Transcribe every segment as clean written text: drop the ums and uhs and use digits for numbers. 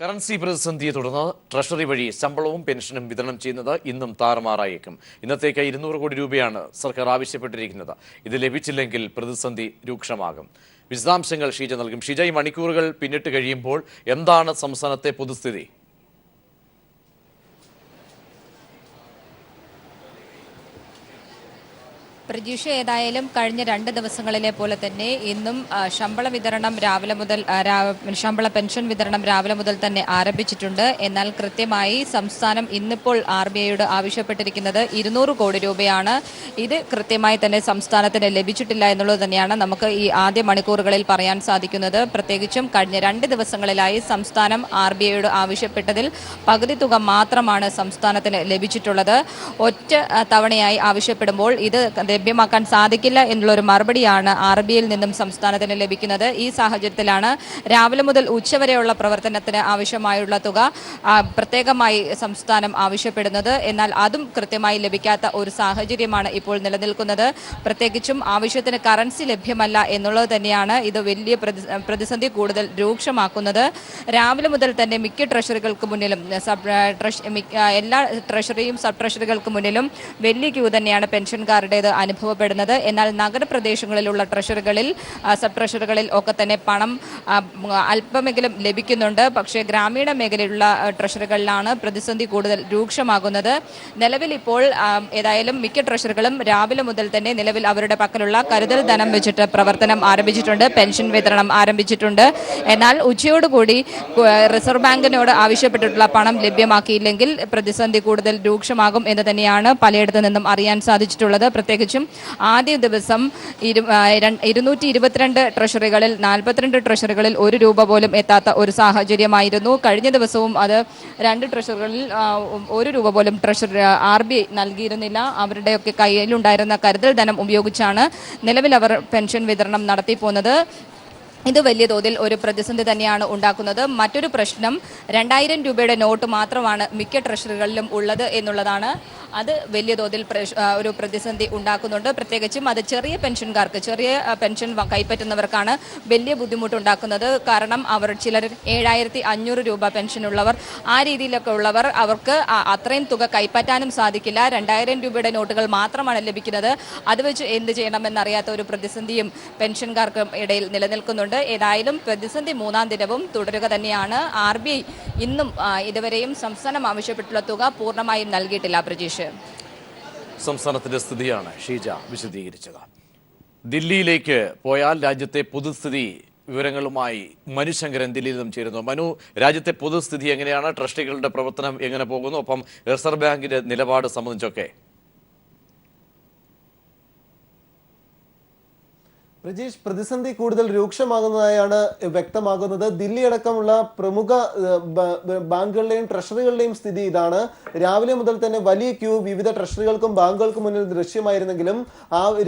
Currency പ്രതിസന്ധിയെ തുടർന്ന് treasury വഴി ശമ്പളവും പെൻഷനും വിതരണം ചെയ്യുന്നത് ഇന്നും താറുമാറായേക്കും. ഇന്നത്തേക്ക് 200 കോടി രൂപയാണ് സർക്കാർ ആവശ്യപ്പെട്ടിരിക്കുന്നത്. ഇത് ലഭിച്ചില്ലെങ്കിൽ പ്രതിസന്ധി രൂക്ഷമാകും. വിശദാംശങ്ങൾ ഷീജ നൽകും. ഷീജ, ഈ മണിക്കൂറുകൾ പിന്നിട്ട് കഴിയുമ്പോൾ എന്താണ് സംസ്ഥാനത്തെ പൊതുസ്ഥിതി? പ്രതീക്ഷ ഏതായാലും കഴിഞ്ഞ 2 ദിവസങ്ങളിലെ പോലെ തന്നെ ഇന്നും ശമ്പള വിതരണം രാവിലെ മുതൽ ശമ്പള പെൻഷൻ വിതരണം രാവിലെ മുതൽ തന്നെ ആരംഭിച്ചിട്ടുണ്ട്. എന്നാൽ കൃത്യമായി സംസ്ഥാനം ഇന്നിപ്പോൾ RBIയോട് ആവശ്യപ്പെട്ടിരിക്കുന്നത് 200 കോടി രൂപയാണ്. ഇത് കൃത്യമായി തന്നെ സംസ്ഥാനത്തിന് ലഭിച്ചിട്ടില്ല എന്നുള്ളത് തന്നെയാണ് നമുക്ക് ഈ ആദ്യ മണിക്കൂറുകളിൽ പറയാൻ സാധിക്കുന്നത്. പ്രത്യേകിച്ചും കഴിഞ്ഞ 2 ദിവസങ്ങളിലായി സംസ്ഥാനം RBIയോട് ആവശ്യപ്പെട്ടതിൽ പകുതി തുക മാത്രമാണ് സംസ്ഥാനത്തിന് ലഭിച്ചിട്ടുള്ളത്. ഒറ്റ തവണയായി ആവശ്യപ്പെടുമ്പോൾ ഇത് ലഭ്യമാക്കാൻ സാധിക്കില്ല എന്നുള്ളൊരു മറുപടിയാണ് RBIയിൽ നിന്നും സംസ്ഥാനത്തിന് ലഭിക്കുന്നത്. ഈ സാഹചര്യത്തിലാണ് രാവിലെ മുതൽ ഉച്ചവരെയുള്ള പ്രവർത്തനത്തിന് ആവശ്യമായുള്ള തുക പ്രത്യേകമായി സംസ്ഥാനം ആവശ്യപ്പെടുന്നത്. എന്നാൽ അതും കൃത്യമായി ലഭിക്കാത്ത ഒരു സാഹചര്യമാണ് ഇപ്പോൾ നിലനിൽക്കുന്നത്. പ്രത്യേകിച്ചും ആവശ്യത്തിന് കറൻസി ലഭ്യമല്ല എന്നുള്ളത് തന്നെയാണ് ഇത് വലിയ പ്രതിസന്ധി കൂടുതൽ രൂക്ഷമാക്കുന്നത്. രാവിലെ മുതൽ തന്നെ മിക്ക ട്രഷറികൾക്ക് മുന്നിലും എല്ലാ ട്രഷറിയും സബ് ട്രഷറികൾക്ക് മുന്നിലും വലിയ ക്യൂ തന്നെയാണ് പെൻഷൻകാരുടേത് അനുഭവപ്പെടുന്നത്. എന്നാൽ നഗരപ്രദേശങ്ങളിലുള്ള ട്രഷറികളിൽ സബ് ട്രഷറികളിൽ ഒക്കെ തന്നെ പണം അല്പമെങ്കിലും ലഭിക്കുന്നുണ്ട്. പക്ഷേ ഗ്രാമീണ മേഖലയിലുള്ള ട്രഷറികളിലാണ് പ്രതിസന്ധി കൂടുതൽ രൂക്ഷമാകുന്നത്. നിലവിൽ ഇപ്പോൾ ഏതായാലും മിക്ക ട്രഷറികളും രാവിലെ മുതൽ തന്നെ നിലവിൽ അവരുടെ പക്കലുള്ള കരുതൽ ധനം വെച്ചിട്ട് പ്രവർത്തനം ആരംഭിച്ചിട്ടുണ്ട്, പെൻഷൻ വിതരണം ആരംഭിച്ചിട്ടുണ്ട്. എന്നാൽ ഉച്ചയോടുകൂടി റിസർവ് ബാങ്കിനോട് ആവശ്യപ്പെട്ടിട്ടുള്ള പണം ലഭ്യമാക്കിയില്ലെങ്കിൽ പ്രതിസന്ധി കൂടുതൽ രൂക്ഷമാകും എന്ന് തന്നെയാണ് പലയിടത്തു നിന്നും അറിയാൻ സാധിച്ചിട്ടുള്ളത്. പ്രത്യേകിച്ചും ആദ്യ ദിവസം 222 ട്രഷറികളിൽ 42 ട്രഷറികളിൽ 1 രൂപ പോലും എത്താത്ത ഒരു സാഹചര്യമായിരുന്നു. കഴിഞ്ഞ ദിവസവും അത് 2 ട്രഷറികളിൽ 1 രൂപ പോലും RBI നൽകിയിരുന്നില്ല. അവരുടെയൊക്കെ കയ്യിലുണ്ടായിരുന്ന കരുതൽ ധനം ഉപയോഗിച്ചാണ് നിലവിൽ അവർ പെൻഷൻ വിതരണം നടത്തിപ്പോകുന്നത്. ഇത് വലിയ തോതിൽ ഒരു പ്രതിസന്ധി തന്നെയാണ് ഉണ്ടാക്കുന്നത്. മറ്റൊരു പ്രശ്നം 2000 രൂപയുടെ നോട്ട് മാത്രമാണ് മിക്ക ട്രഷറികളിലും ഉള്ളത് എന്നുള്ളതാണ്. അത് വലിയ തോതിൽ ഒരു പ്രതിസന്ധി ഉണ്ടാക്കുന്നുണ്ട്. പ്രത്യേകിച്ചും അത് ചെറിയ പെൻഷൻകാർക്ക്, ചെറിയ പെൻഷൻ കൈപ്പറ്റുന്നവർക്കാണ് വലിയ ബുദ്ധിമുട്ടുണ്ടാക്കുന്നത്. കാരണം അവർ ചിലർ 7500 രൂപ പെൻഷനുള്ളവർ, ആ രീതിയിലൊക്കെ ഉള്ളവർ, അവർക്ക് അത്രയും തുക കൈപ്പറ്റാനും സാധിക്കില്ല. 2000 രൂപയുടെ നോട്ടുകൾ മാത്രമാണ് ലഭിക്കുന്നത്. അത് വെച്ച് എന്ത് ചെയ്യണമെന്നറിയാത്ത ഒരു പ്രതിസന്ധിയും പെൻഷൻകാർക്ക് ഇടയിൽ നിലനിൽക്കുന്നുണ്ട്. ഏതായാലും പ്രതിസന്ധി 3-ാം ദിനവും തുടരുക തന്നെയാണ്. RBI ഇന്നും ഇതുവരെയും സംസ്ഥാനം ആവശ്യപ്പെട്ടുള്ള തുക പൂർണ്ണമായും നൽകിയിട്ടില്ല. പ്രജീഷ്, സംസ്ഥാനത്തിന്റെ സ്ഥിതിയാണ് ഷീജ വിശദീകരിച്ചത്. ദില്ലിയിലേക്ക് പോയാൽ രാജ്യത്തെ പൊതുസ്ഥിതി വിവരങ്ങളുമായി മനു ശങ്കരൻ ദില്ലിയിൽ നിന്നും ചേരുന്നു. മനു, രാജ്യത്തെ പൊതുസ്ഥിതി എങ്ങനെയാണ്? ട്രഷറികളുടെ പ്രവർത്തനം എങ്ങനെ പോകുന്നു? ഒപ്പം റിസർവ് ബാങ്കിന്റെ നിലപാട് സംബന്ധിച്ചൊക്കെ. പ്രജീഷ്, പ്രതിസന്ധി കൂടുതൽ രൂക്ഷമാകുന്നതായാണ് വ്യക്തമാകുന്നത്. ദില്ലി അടക്കമുള്ള പ്രമുഖ ബാങ്കുകളുടെയും ട്രഷറികളുടെയും സ്ഥിതി ഇതാണ്. രാവിലെ മുതൽ തന്നെ വലിയ ക്യൂ വിവിധ ട്രഷറികൾക്കും ബാങ്കുകൾക്കും മുന്നിൽ ദൃശ്യമായിരുന്നെങ്കിലും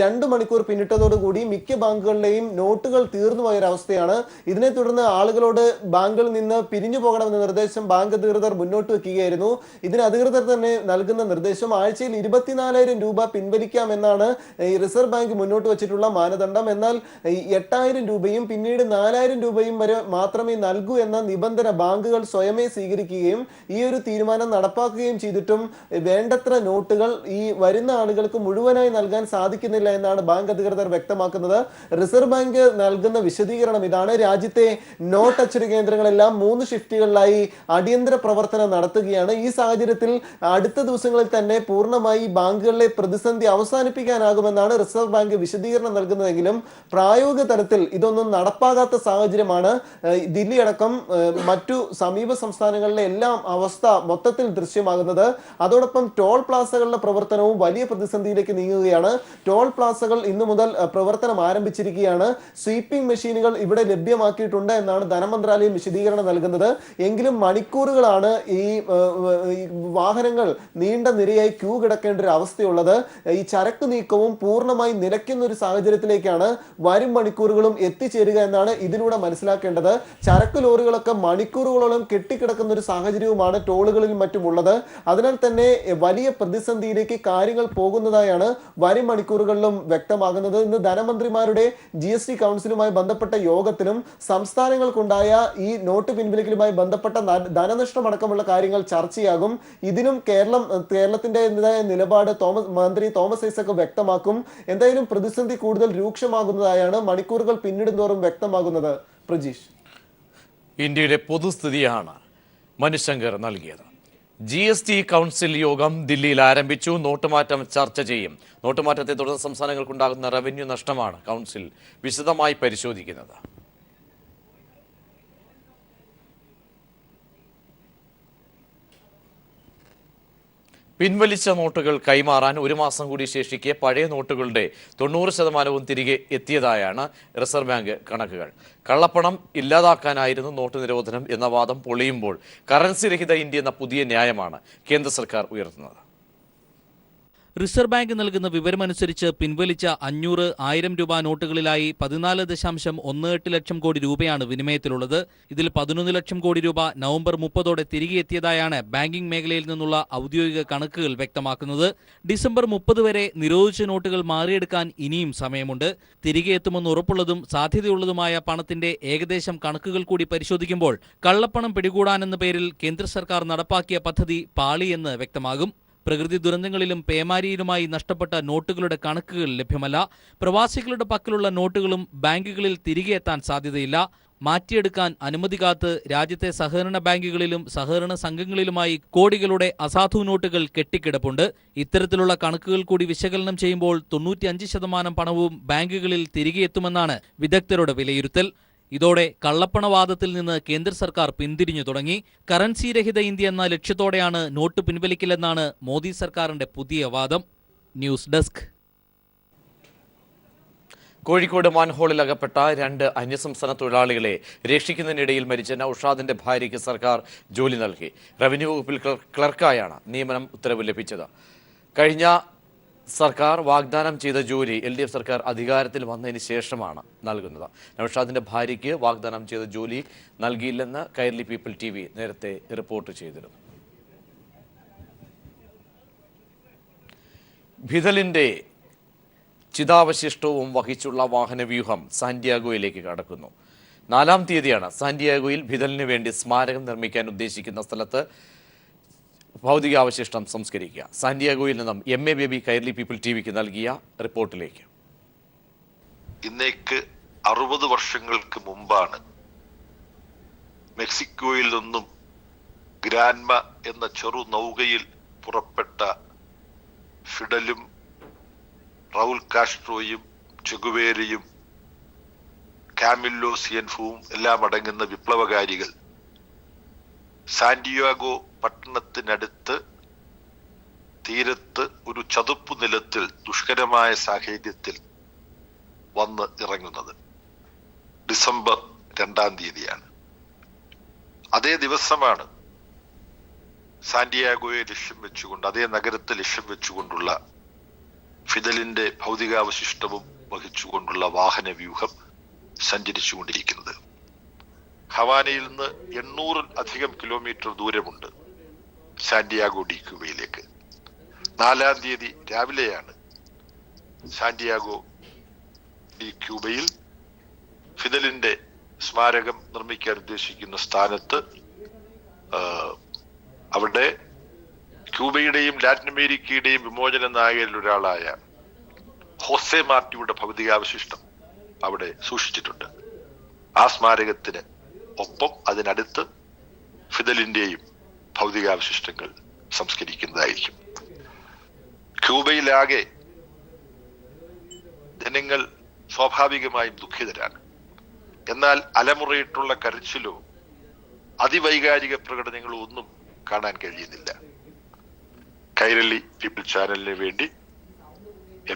2 മണിക്കൂർ പിന്നിട്ടതോടുകൂടി മിക്ക ബാങ്കുകളിലെയും നോട്ടുകൾ തീർന്നു പോയൊരവസ്ഥയാണ്. ഇതിനെ തുടർന്ന് ആളുകളോട് ബാങ്കുകളിൽ നിന്ന് പിരിഞ്ഞു പോകണമെന്ന നിർദ്ദേശം ബാങ്ക് അധികൃതർ മുന്നോട്ട് വെക്കുകയായിരുന്നു. ഇതിന് അധികൃതർ തന്നെ നൽകുന്ന നിർദ്ദേശം ആഴ്ചയിൽ 24,000 രൂപ പിൻവലിക്കാമെന്നാണ് ഈ റിസർവ് ബാങ്ക് മുന്നോട്ട് വെച്ചിട്ടുള്ള മാനദണ്ഡം. എന്നാൽ 8,000 രൂപയും പിന്നീട് 4,000 രൂപയും വരെ മാത്രമേ നൽകൂ എന്ന നിബന്ധന ബാങ്കുകൾ സ്വയമേ സ്വീകരിക്കുകയും ഈ ഒരു തീരുമാനം നടപ്പാക്കുകയും ചെയ്തിട്ടും വേണ്ടത്ര നോട്ടുകൾ ഈ വരുന്ന ആളുകൾക്ക് മുഴുവനായി നൽകാൻ സാധിക്കുന്നില്ല എന്നാണ് ബാങ്ക് അധികൃതർ വ്യക്തമാക്കുന്നത്. റിസർവ് ബാങ്ക് നൽകുന്ന വിശദീകരണം ഇതാണ്: രാജ്യത്തെ നോട്ട് അച്ചടി കേന്ദ്രങ്ങളെല്ലാം 3 ഷിഫ്റ്റുകളിലായി അടിയന്തര പ്രവർത്തനം നടത്തുകയാണ്. ഈ സാഹചര്യത്തിൽ അടുത്ത ദിവസങ്ങളിൽ തന്നെ പൂർണ്ണമായി ബാങ്കുകളിലെ പ്രതിസന്ധി അവസാനിപ്പിക്കാനാകുമെന്നാണ് റിസർവ് ബാങ്ക് വിശദീകരണം നൽകുന്നതെങ്കിലും പ്രായോഗിക തലത്തിൽ ഇതൊന്നും നടപ്പാകാത്ത സാഹചര്യമാണ് ദില്ലി അടക്കം മറ്റു സമീപ സംസ്ഥാനങ്ങളിലെ എല്ലാം അവസ്ഥ മൊത്തത്തിൽ ദൃശ്യമാകുന്നത്. അതോടൊപ്പം ടോൾ പ്ലാസകളുടെ പ്രവർത്തനവും വലിയ പ്രതിസന്ധിയിലേക്ക് നീങ്ങുകയാണ്. ടോൾ പ്ലാസകൾ ഇന്നു മുതൽ പ്രവർത്തനം ആരംഭിച്ചിരിക്കുകയാണ്. സ്വീപ്പിംഗ് മെഷീനുകൾ ഇവിടെ ലഭ്യമാക്കിയിട്ടുണ്ട് എന്നാണ് ധനമന്ത്രാലയം വിശദീകരണം നൽകുന്നത്. എങ്കിലും മണിക്കൂറുകളാണ് ഈ വാഹനങ്ങൾ നീണ്ട നിരയായി ക്യൂ കിടക്കേണ്ട ഒരു അവസ്ഥയുള്ളത്. ഈ ചരക്ക് നീക്കവും പൂർണ്ണമായി നിലയ്ക്കുന്ന ഒരു സാഹചര്യത്തിലേക്കാണ് വരും മണിക്കൂറുകളും എത്തിച്ചേരുക എന്നാണ് ഇതിലൂടെ മനസ്സിലാക്കേണ്ടത്. ചരക്ക് ലോറികളൊക്കെ മണിക്കൂറുകളോളം കെട്ടിക്കിടക്കുന്ന ഒരു സാഹചര്യവുമാണ് ടോളുകളിലും മറ്റുമുള്ളത്. അതിനാൽ തന്നെ വലിയ പ്രതിസന്ധിയിലേക്ക് കാര്യങ്ങൾ പോകുന്നതായാണ് വരും മണിക്കൂറുകളിലും വ്യക്തമാകുന്നത്. ഇന്ന് ധനമന്ത്രിമാരുടെ GST കൗൺസിലുമായി ബന്ധപ്പെട്ട യോഗത്തിലും സംസ്ഥാനങ്ങൾക്കുണ്ടായ ഈ നോട്ട് പിൻവലിക്കലുമായി ബന്ധപ്പെട്ട ധനനഷ്ടമടക്കമുള്ള കാര്യങ്ങൾ ചർച്ചയാകും. ഇതിനും കേരളത്തിന്റെ നിലപാട് മന്ത്രി തോമസ് ഐസക് വ്യക്തമാക്കും. എന്തായാലും പ്രതിസന്ധി കൂടുതൽ രൂക്ഷമാകുന്നതായാണ് മണിക്കൂറുകൾ പിന്നിടുന്തോറും വ്യക്തമാകുന്നത്. പ്രജീഷ്, ഇന്ത്യയുടെ പൊതുസ്ഥിതിയാണ് മനുശങ്കർ നൽകിയത്. GST കൗൺസിൽ യോഗം ദില്ലിയിൽ ആരംഭിച്ചു. നോട്ടുമാറ്റം ചർച്ച ചെയ്യും. നോട്ടുമാറ്റത്തെ തുടർന്ന് സംസ്ഥാനങ്ങൾക്കുണ്ടാകുന്ന റവന്യൂ നഷ്ടമാണ് കൗൺസിൽ വിശദമായി പരിശോധിക്കുന്നത്. പിൻവലിച്ച നോട്ടുകൾ കൈമാറാൻ ഒരു മാസം കൂടി ശേഷിക്കെ പഴയ നോട്ടുകളുടെ 90% തിരികെ എത്തിയതായാണ് റിസർവ് ബാങ്ക് കണക്കുകൾ. കള്ളപ്പണം ഇല്ലാതാക്കാനായിരുന്നു നോട്ട് നിരോധനം എന്ന വാദം പൊളിയുമ്പോൾ കറൻസി രഹിത ഇന്ത്യ എന്ന പുതിയ ന്യായമാണ് കേന്ദ്ര സർക്കാർ ഉയർത്തുന്നത്. റിസർവ് ബാങ്ക് നൽകുന്ന വിവരമനുസരിച്ച് പിൻവലിച്ച 500, 1000 രൂപ നോട്ടുകളിലായി 14.18 ലക്ഷം കോടി രൂപയാണ് വിനിമയത്തിലുള്ളത്. ഇതിൽ 11 ലക്ഷം കോടി രൂപ നവംബർ 30 തിരികെ എത്തിയതായാണ് ബാങ്കിംഗ് മേഖലയിൽ നിന്നുള്ള ഔദ്യോഗിക കണക്കുകൾ വ്യക്തമാക്കുന്നത്. ഡിസംബർ 30 വരെ നിരോധിച്ച നോട്ടുകൾ മാറിയെടുക്കാൻ ഇനിയും സമയമുണ്ട്. തിരികെ എത്തുമെന്ന് ഉറപ്പുള്ളതും സാധ്യതയുള്ളതുമായ പണത്തിന്റെ ഏകദേശം കണക്കുകൾ കൂടി പരിശോധിക്കുമ്പോൾ കള്ളപ്പണം പിടികൂടാനെന്ന പേരിൽ കേന്ദ്ര സർക്കാർ നടപ്പാക്കിയ പദ്ധതി പാളിയെന്ന് വ്യക്തമാകും. പ്രകൃതി ദുരന്തങ്ങളിലും പേമാരിയിലുമായി നഷ്ടപ്പെട്ട നോട്ടുകളുടെ കണക്കുകൾ ലഭ്യമല്ല. പ്രവാസികളുടെ പക്കലുള്ള നോട്ടുകളും ബാങ്കുകളിൽ തിരികെ എത്താൻ സാധ്യതയില്ല. മാറ്റിയെടുക്കാൻ അനുമതി കാത്ത് രാജ്യത്തെ സഹകരണ ബാങ്കുകളിലും സഹകരണ സംഘങ്ങളിലുമായി കോടികളുടെ അസാധു നോട്ടുകൾ കെട്ടിക്കിടപ്പുണ്ട്. ഇത്തരത്തിലുള്ള കണക്കുകൾ കൂടി വിശകലനം ചെയ്യുമ്പോൾ 95% പണവും ബാങ്കുകളിൽ തിരികെ എത്തുമെന്നാണ് വിദഗ്ധരുടെ വിലയിരുത്തൽ. ഇതോടെ കള്ളപ്പണവാദത്തിൽ നിന്ന് കേന്ദ്ര സർക്കാർ പിന്തിരിഞ്ഞു തുടങ്ങി. കറൻസി രഹിത ഇന്ത്യ എന്ന ലക്ഷ്യത്തോടെയാണ് നോട്ട് പിൻവലിക്കലെന്നാണ് മോദി സർക്കാരിന്റെ പുതിയ വാദം. News desk. കോഴിക്കോട് മാൻഹോളിൽ അകപ്പെട്ട 2 അന്യസംസ്ഥാന തൊഴിലാളികളെ രക്ഷിക്കുന്നതിനിടയിൽ മരിച്ച നൌഷാദിന്റെ ഭാര്യയ്ക്ക് സർക്കാർ ജോലി നൽകി. റവന്യൂ വകുപ്പിൽ ക്ലർക്കായാണ് നിയമനം ഉത്തരവ് ലഭിച്ചത്. കഴിഞ്ഞ സർക്കാർ വാഗ്ദാനം ചെയ്ത ജോലി LDF സർക്കാർ അധികാരത്തിൽ വന്നതിന് ശേഷമാണ് നൽകുന്നത്. നൌഷാദിന്റെ ഭാര്യയ്ക്ക് വാഗ്ദാനം ചെയ്ത ജോലി നൽകിയില്ലെന്ന് കൈരളി പീപ്പിൾ TV നേരത്തെ റിപ്പോർട്ട് ചെയ്തിരുന്നു. ഭിതലിന്റെ ചിതാവശിഷ്ടവും വഹിച്ചുള്ള വാഹനവ്യൂഹം സാന്റിയാഗോയിലേക്ക് കടക്കുന്നു. 4-ാം തീയതിയാണ് സാന്റിയാഗോയിൽ ഭിതലിന് വേണ്ടി സ്മാരകം നിർമ്മിക്കാൻ ഉദ്ദേശിക്കുന്ന സ്ഥലത്ത് ഭൗതികാവശിഷ്ടം സംസ്കരിക്കുക. സാന്റിയാഗോയിൽ നിന്നും MA ബേബി കൈരളി പീപ്പിൾ TVക്ക് നൽകിയ റിപ്പോർട്ടിലേക്ക്. ഇന്നേക്ക് 60 വർഷങ്ങൾക്ക് മുമ്പാണ് മെക്സിക്കോയിൽ നിന്നും ഗ്രാൻമ എന്ന ചെറു നൗകയിൽ പുറപ്പെട്ട ഫിഡലും റൗൾ കാസ്ട്രോയും ചെഗുവേരയും കാമില്ലോ സിയൻഫുവും എല്ലാം അടങ്ങുന്ന വിപ്ലവകാരികൾ സാന്റിയാഗോ പട്ടണത്തിനടുത്ത് തീരത്ത് ഒരു ചതുപ്പു നിലത്തിൽ ദുഷ്കരമായ സാഹചര്യത്തിൽ വന്ന് ഇറങ്ങുന്നത് ഡിസംബർ 2-ാം തീയതിയാണ്. അതേ ദിവസമാണ് സാന്റിയാഗോയെ ലക്ഷ്യം വെച്ചുകൊണ്ട്, അതേ നഗരത്തെ ലക്ഷ്യം വെച്ചുകൊണ്ടുള്ള ഫിദലിന്റെ ഭൗതികാവശിഷ്ടവും വഹിച്ചുകൊണ്ടുള്ള വാഹനവ്യൂഹം സഞ്ചരിച്ചുകൊണ്ടിരിക്കുന്നത്. ഹവാനയിൽ നിന്ന് 800-ലധികം കിലോമീറ്റർ ദൂരമുണ്ട് സാന്റിയാഗോ ഡി ക്യൂബയിലേക്ക്. 4-ാം തീയതി രാവിലെയാണ് സാന്റിയാഗോ ഡി ക്യൂബയിൽ ഫിദലിന്റെ സ്മാരകം നിർമ്മിക്കാൻ ഉദ്ദേശിക്കുന്ന സ്ഥാനത്ത് അവിടെ ക്യൂബയുടെയും ലാറ്റിൻ അമേരിക്കയുടെയും വിമോചന നായകരിൽ ഒരാളായ ഹോസെ മാർട്ടിയുടെ ഭൗതികാവശിഷ്ടം അവിടെ സൂക്ഷിച്ചിട്ടുണ്ട്. ആ സ്മാരകത്തിന് ഒപ്പം അതിനടുത്ത് ഫിദലിന്റെയും ഭൗതികാവശിഷ്ടങ്ങൾ സംസ്കരിക്കുന്നതായിരിക്കും. ക്യൂബയിലാകെ ജനങ്ങൾ സ്വാഭാവികമായും ദുഃഖിതരാണ്. എന്നാൽ അലമുറയിട്ടുള്ള കരച്ചിലോ അതിവൈകാരിക പ്രകടനങ്ങളോ ഒന്നും കാണാൻ കഴിയുന്നില്ല. കൈരളി പീപ്പിൾ ചാനലിന് വേണ്ടി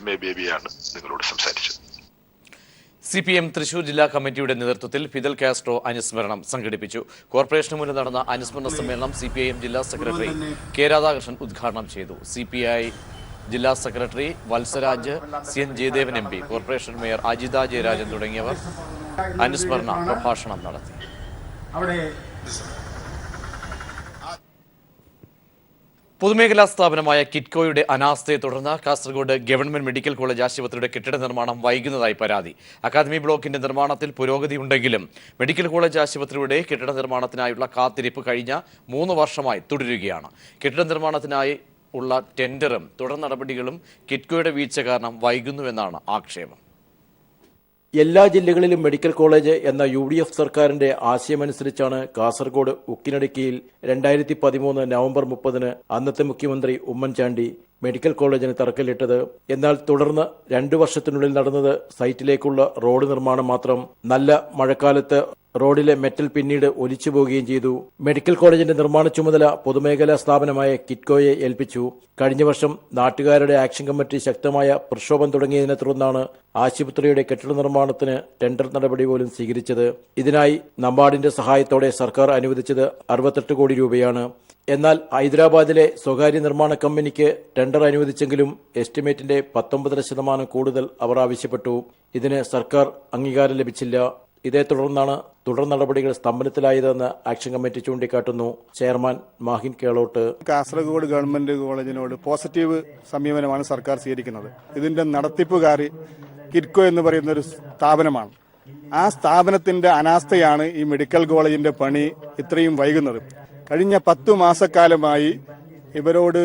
MA ബേബിയാണ് നിങ്ങളോട് സംസാരിച്ചത്. CPM തൃശൂർ ജില്ലാ കമ്മിറ്റിയുടെ നേതൃത്വത്തിൽ ഫിദൽ കാസ്ട്രോ അനുസ്മരണം സംഘടിപ്പിച്ചു. കോർപ്പറേഷന് മുന്നിൽ നടന്ന അനുസ്മരണ സമ്മേളനം CPIM ജില്ലാ സെക്രട്ടറി K. രാധാകൃഷ്ണൻ ഉദ്ഘാടനം ചെയ്തു. CPI ജില്ലാ secretary Valsaraj, CN Jayadevan MP, corporation mayor Ajitha Jayarajan തുടങ്ങിയവർ അനുസ്മരണ പ്രഭാഷണം നടത്തി. പൊതുമേഖലാ സ്ഥാപനമായ കിറ്റ്കോയുടെ അനാസ്ഥയെ തുടർന്ന് കാസർഗോഡ് ഗവൺമെന്റ് മെഡിക്കൽ കോളേജ് ആശുപത്രിയുടെ കെട്ടിട നിർമ്മാണം വൈകുന്നതായി പരാതി. അക്കാദമി ബ്ലോക്കിന്റെ നിർമ്മാണത്തിൽ പുരോഗതിയുണ്ടെങ്കിലും മെഡിക്കൽ കോളേജ് ആശുപത്രിയുടെ കെട്ടിട നിർമ്മാണത്തിനായുള്ള കാത്തിരിപ്പ് കഴിഞ്ഞ 3 വർഷമായി തുടരുകയാണ്. കെട്ടിട നിർമ്മാണത്തിനായി ഉള്ള ടെൻഡറും തുടർ നടപടികളും കിറ്റ്കോയുടെ വീഴ്ച കാരണം വൈകുന്നുവെന്നാണ് ആക്ഷേപം. എല്ലാ ജില്ലകളിലും മെഡിക്കൽ കോളേജ് എന്ന UDF സർക്കാരിന്റെ ആശയമനുസരിച്ചാണ് കാസർഗോഡ് ഉക്കിനടുക്കിയിൽ 2013 നവംബർ 30 അന്നത്തെ മുഖ്യമന്ത്രി ഉമ്മൻചാണ്ടി മെഡിക്കൽ കോളേജിന് തറക്കല്ലിട്ടത്. എന്നാൽ തുടർന്ന് 2 വർഷത്തിനുള്ളിൽ നടന്നത് സൈറ്റിലേക്കുള്ള റോഡ് നിർമ്മാണം മാത്രം. നല്ല മഴക്കാലത്ത് റോഡിലെ മെറ്റൽ പിന്നീട് ഒലിച്ചു പോവുകയും ചെയ്തു. മെഡിക്കൽ കോളേജിന്റെ നിർമ്മാണ ചുമതല പൊതുമേഖലാ സ്ഥാപനമായ കിറ്റ്കോയെ ഏൽപ്പിച്ചു. കഴിഞ്ഞ വർഷം നാട്ടുകാരുടെ ആക്ഷൻ കമ്മിറ്റി ശക്തമായ പ്രക്ഷോഭം തുടങ്ങിയതിനെ തുടർന്നാണ് ആശുപത്രിയുടെ കെട്ടിട നിർമ്മാണത്തിന് ടെൻഡർ നടപടി പോലും സ്വീകരിച്ചത്. ഇതിനായി നബാർഡിന്റെ സഹായത്തോടെ സർക്കാർ അനുവദിച്ചത് 68 കോടി രൂപയാണ്. എന്നാൽ ഹൈദരാബാദിലെ സ്വകാര്യ നിർമ്മാണ കമ്പനിക്ക് ടെൻഡർ അനുവദിച്ചെങ്കിലും എസ്റ്റിമേറ്റിന്റെ 19% കൂടുതൽ അവർ ആവശ്യപ്പെട്ടു. ഇതിന് സർക്കാർ അംഗീകാരം ലഭിച്ചില്ല. ഇതേ തുടർന്നാണ് തുടർ നടപടികൾ സ്തംഭനത്തിലായതെന്ന് ആക്ഷൻ കമ്മിറ്റി ചൂണ്ടിക്കാട്ടുന്നു. ചെയർമാൻ മാഹിൻ കേളോട്ട്. കാസർഗോഡ് ഗവൺമെന്റ് കോളേജിനോട് പോസിറ്റീവ് സമീപനമാണ് സർക്കാർ സ്വീകരിക്കുന്നത്. ഇതിന്റെ നടത്തിപ്പുകാർ കിറ്റ്കോ എന്ന് പറയുന്ന ഒരു സ്ഥാപനമാണ്. ആ സ്ഥാപനത്തിന്റെ അനാസ്ഥയാണ് ഈ മെഡിക്കൽ കോളേജിന്റെ പണി ഇത്രയും വൈകുന്നത്. കഴിഞ്ഞ 10 മാസക്കാലമായി ഇവരോട്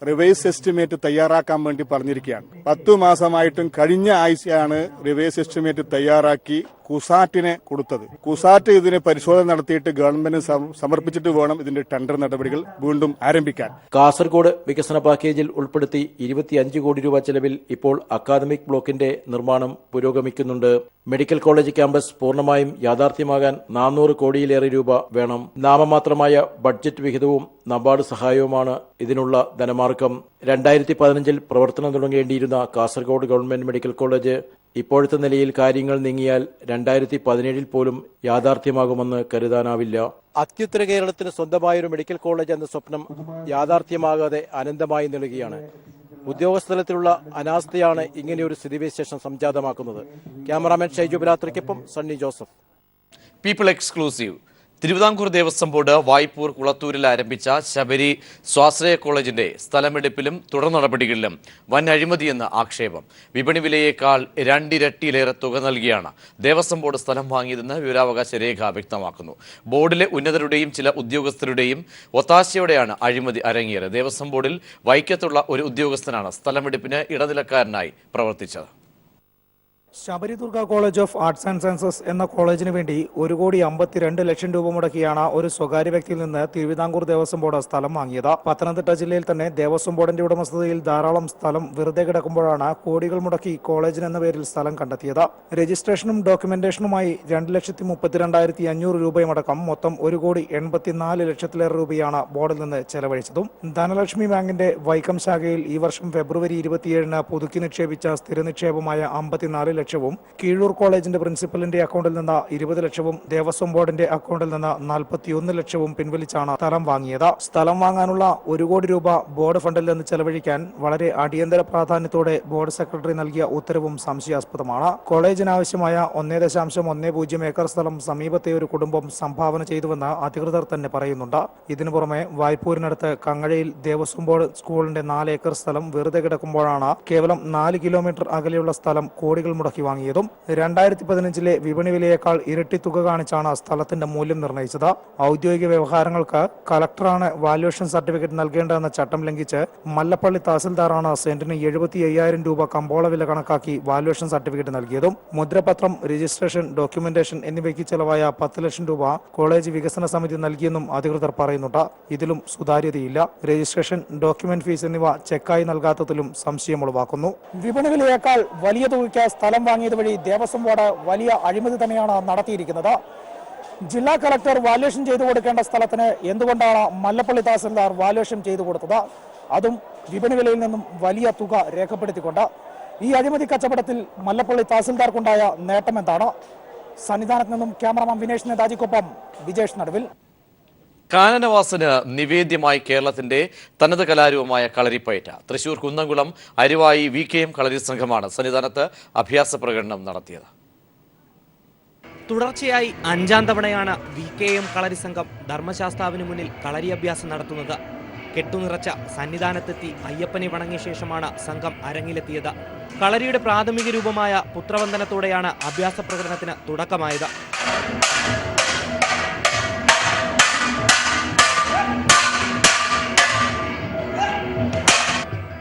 റിവേഴ്സ് എസ്റ്റിമേറ്റ് തയ്യാറാക്കാൻ വേണ്ടി പറഞ്ഞിരിക്കുകയാണ്. 10 മാസമായിട്ടും കഴിഞ്ഞ ആഴ്ചയാണ് റിവേഴ്സ് എസ്റ്റിമേറ്റ് തയ്യാറാക്കി കുസാറ്റിനെ കൊടുത്തത്. കുസാറ്റ് ഇതിന് പരിശോധന നടത്തിയിട്ട് ഗവൺമെന്റ് സമർപ്പിച്ചിട്ട് വേണം ഇതിന്റെ ടെൻഡർ നടപടികൾ വീണ്ടും ആരംഭിക്കാൻ. കാസർഗോഡ് വികസന പാക്കേജിൽ ഉൾപ്പെടുത്തി 25 കോടി രൂപ ചെലവിൽ ഇപ്പോൾ അക്കാദമിക് ബ്ലോക്കിന്റെ നിർമ്മാണം പുരോഗമിക്കുന്നുണ്ട്. മെഡിക്കൽ കോളേജ് ക്യാമ്പസ് പൂർണ്ണമായും യാഥാർത്ഥ്യമാകാൻ 400 കോടിയിലേറെ രൂപ വേണം. നാമമാത്രമായ ബഡ്ജറ്റ് വിഹിതവും നബാർഡ് സഹായവുമാണ് ഇതിനുള്ള ധനമാർഗം. 2015 പ്രവർത്തനം തുടങ്ങേണ്ടിയിരുന്ന കാസർഗോഡ് ഗവൺമെന്റ് മെഡിക്കൽ കോളേജ് ഇപ്പോഴത്തെ നിലയിൽ കാര്യങ്ങൾ നീങ്ങിയാൽ 2017 പോലും യാഥാർത്ഥ്യമാകുമെന്ന് കരുതാനാവില്ല. അത്യുത്തര കേരളത്തിന് സ്വന്തമായൊരു മെഡിക്കൽ കോളേജ് എന്ന സ്വപ്നം യാഥാർത്ഥ്യമാകാതെ അനന്തമായി നിൽക്കുകയാണ്. ഉദ്യോഗസ്ഥലത്തിലുള്ള അനാസ്ഥയാണ് ഇങ്ങനെയൊരു സ്ഥിതിവിശേഷം സംജാതമാക്കുന്നത്. ക്യാമറാമാൻ ഷൈജു ബിലാത്രയ്ക്കൊപ്പം Sunny Joseph. People exclusive. Thiruvithamkoor Devaswom board Vaipur കുളത്തൂരിൽ ആരംഭിച്ച ശബരി സ്വാശ്രയ കോളേജിന്റെ സ്ഥലമെടുപ്പിലും തുടർ നടപടികളിലും വൻ അഴിമതിയെന്ന് ആക്ഷേപം. വിപണി വിലയേക്കാൾ 2 ഇരട്ടിയിലേറെ തുക നൽകിയാണ് ദേവസ്വം ബോർഡ് സ്ഥലം വാങ്ങിയതെന്ന് വിവരാവകാശ രേഖ വ്യക്തമാക്കുന്നു. ബോർഡിലെ ഉന്നതരുടെയും ചില ഉദ്യോഗസ്ഥരുടെയും ഒത്താശയോടെയാണ് അഴിമതി അരങ്ങേറിയത്. ദേവസ്വം ബോർഡിൽ വൈക്കത്തുള്ള ഒരു ഉദ്യോഗസ്ഥനാണ് സ്ഥലമെടുപ്പിന് ഇടനിലക്കാരനായി പ്രവർത്തിച്ചത്. Sabaridurga college of arts and sciences എന്ന കോളേജിന് വേണ്ടി 1,52,00,000 രൂപ മുടക്കിയാണ് ഒരു സ്വകാര്യ വ്യക്തിയിൽ നിന്ന് തിരുവിതാംകൂർ ദേവസ്വം ബോർഡ് സ്ഥലം വാങ്ങിയത്. പത്തനംതിട്ട ജില്ലയിൽ തന്നെ ദേവസ്വം ബോർഡിന്റെ ഉടമസ്ഥതയിൽ ധാരാളം സ്ഥലം വെറുതെ കിടക്കുമ്പോഴാണ് കോടികൾ മുടക്കി കോളേജിന് എന്ന പേരിൽ സ്ഥലം കണ്ടെത്തിയത്. രജിസ്ട്രേഷനും ഡോക്യുമെന്റേഷനുമായി 2,32,500 രൂപയുമടക്കം മൊത്തം 1,84,00,000 രൂപയാണ് ബോർഡിൽ നിന്ന് ചെലവഴിച്ചതും. ധനലക്ഷ്മി ബാങ്കിന്റെ വൈക്കം ശാഖയിൽ ഈ വർഷം ഫെബ്രുവരി 27 പുതുക്കി നിക്ഷേപിച്ച സ്ഥിര നിക്ഷേപമായ 54 ലക്ഷവും കീഴൂർ കോളേജിന്റെ പ്രിൻസിപ്പലിന്റെ അക്കൗണ്ടിൽ നിന്ന് 20 ലക്ഷവും ദേവസ്വം ബോർഡിന്റെ അക്കൗണ്ടിൽ നിന്ന് 41 ലക്ഷവും പിൻവലിച്ചാണ് സ്ഥലം വാങ്ങിയത്. സ്ഥലം വാങ്ങാനുള്ള 1 കോടി രൂപ ബോർഡ് ഫണ്ടിൽ നിന്ന് ചെലവഴിക്കാൻ വളരെ അടിയന്തര പ്രാധാന്യത്തോടെ ബോർഡ് സെക്രട്ടറി നൽകിയ ഉത്തരവും സംശയാസ്പദമാണ്. കോളേജിന് ആവശ്യമായ 1.10 ഏക്കർ സ്ഥലം സമീപത്തെ ഒരു കുടുംബം സംഭാവന ചെയ്തുവെന്ന് അധികൃതർ തന്നെ പറയുന്നുണ്ട്. ഇതിനു പുറമെ വായ്പൂരിനടുത്ത് കങ്ങഴയിൽ ദേവസ്വം ബോർഡ് സ്കൂളിന്റെ 4 ഏക്കർ സ്ഥലം വെറുതെ കിടക്കുമ്പോഴാണ് കേവലം 4 കിലോമീറ്റർ അകലെയുള്ള സ്ഥലം കോടികൾ മുടക്കി വാങ്ങിയതും. 2015 വിപണി വിലയേക്കാൾ ഇരട്ടി തുക കാണിച്ചാണ് സ്ഥലത്തിന്റെ മൂല്യം നിർണ്ണയിച്ചത്. ഔദ്യോഗിക വ്യവഹാരങ്ങൾക്ക് കളക്ടറാണ് വാല്യുവേഷൻ സർട്ടിഫിക്കറ്റ് നൽകേണ്ടതെന്ന ചട്ടം ലംഘിച്ച് മല്ലപ്പള്ളി തഹസിൽദാറാണ് സെന്റിന് 75,000 രൂപ കമ്പോള വില കണക്കാക്കി വാല്യുവേഷൻ സർട്ടിഫിക്കറ്റ് നൽകിയതും. മുദ്രപത്രം, രജിസ്ട്രേഷൻ, ഡോക്യുമെന്റേഷൻ എന്നിവയ്ക്ക് ചെലവായ 10 ലക്ഷം രൂപ കോളേജ് വികസന സമിതി നൽകിയെന്നും അധികൃതർ പറയുന്നുണ്ട്. ഇതിലും സുതാര്യതയില്ല. രജിസ്ട്രേഷൻ, ഡോക്യുമെന്റ് ഫീസ് എന്നിവ ചെക്കായി നൽകാത്തതിലും സംശയം ഉളവാക്കുന്നു. വിപണി വിലയേക്കാൾ വലിയ തുകയ്ക്ക് സ്ഥലം വാങ്ങിയത് വഴി ദേവസ്വം ബോർഡ് വലിയ അഴിമതി തന്നെയാണ് നടത്തിയിരിക്കുന്നത്. ജില്ലാ കളക്ടർ വാല്യുവേഷൻ ചെയ്തു കൊടുക്കേണ്ട സ്ഥലത്തിന് എന്തുകൊണ്ടാണ് മല്ലപ്പള്ളി തഹസിൽദാർ വാല്യുവേഷൻ ചെയ്തു കൊടുത്തത്? അതും വിപണി വിലയിൽ നിന്നും വലിയ തുക രേഖപ്പെടുത്തിക്കൊണ്ട്. ഈ അഴിമതി കച്ചവടത്തിൽ മല്ലപ്പള്ളി തഹസിൽദാർക്കുണ്ടായ നേട്ടം എന്താണ്? സന്നിധാനത്ത് നിന്നും ക്യാമറമാൻ വിനേഷ് നേതാജിക്കൊപ്പം വിജേഷ് നടുവിൽ. കാനനവാസന് നിവേദ്യമായി കേരളത്തിന്റെ തനത് കലാരൂപമായ കളരിപ്പയറ്റ. തൃശൂർ കുന്നംകുളം അരുവായി VKM കളരി സംഘമാണ് സന്നിധാനത്ത് അഭ്യാസ പ്രകടനം നടത്തിയത്. തുടർച്ചയായി 5ാം തവണയാണ് VKM കളരി സംഘം ധർമ്മശാസ്താവിന് മുന്നിൽ കളരി അഭ്യാസം നടത്തുന്നത്. കെട്ടുനിറച്ച സന്നിധാനത്തെത്തി അയ്യപ്പനെ വണങ്ങിയ ശേഷമാണ് സംഘം അരങ്ങിലെത്തിയത്. കളരിയുടെ പ്രാഥമിക രൂപമായ പുത്രവന്ദനത്തോടെയാണ് അഭ്യാസ പ്രകടനത്തിന് തുടക്കമായത്.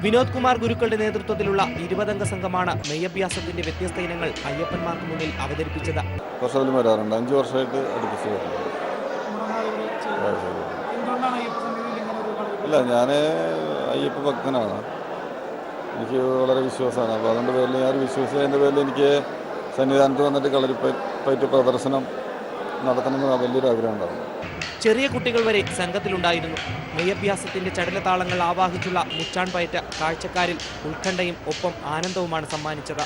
വിനോദ് കുമാർ ഗുരുക്കളുടെ നേതൃത്വത്തിലുള്ള 20-അംഗ സംഘമാണ് നെയ്യഭ്യാസത്തിന്റെ വ്യത്യസ്ത ഇനങ്ങൾ അയ്യപ്പന്മാർക്ക് മുന്നിൽ അവതരിപ്പിച്ചത്. വർഷത്തിൽ വരാറുണ്ട്, 5 വർഷമായിട്ട് അടുപ്പിച്ച് വരുന്നത്. ഇല്ല, ഞാൻ അയ്യപ്പ ഭക്തനാണ്, എനിക്ക് വളരെ വിശ്വാസമാണ്. അപ്പോൾ അതുകൊണ്ട് പേരിൽ ഞാൻ വിശ്വസിച്ചതിൻ്റെ പേരിൽ എനിക്ക് സന്നിധാനത്ത് വന്നിട്ട് കളരിപ്പയറ്റ് പ്രദർശനം നടത്തണമെന്ന് വലിയൊരു ആഗ്രഹം ഉണ്ടായിരുന്നു. ചെറിയ കുട്ടികൾ വരെ സംഘത്തിലുണ്ടായിരുന്നു. നെയ്യഭ്യാസത്തിന്റെ ചടലതാളങ്ങൾ ആവാഹിച്ചുള്ള മുച്ചാൺ പയറ്റ് കാഴ്ചക്കാരിൽ ഉത്കണ്ഠയും ഒപ്പം ആനന്ദവുമാണ് സമ്മാനിച്ചത്.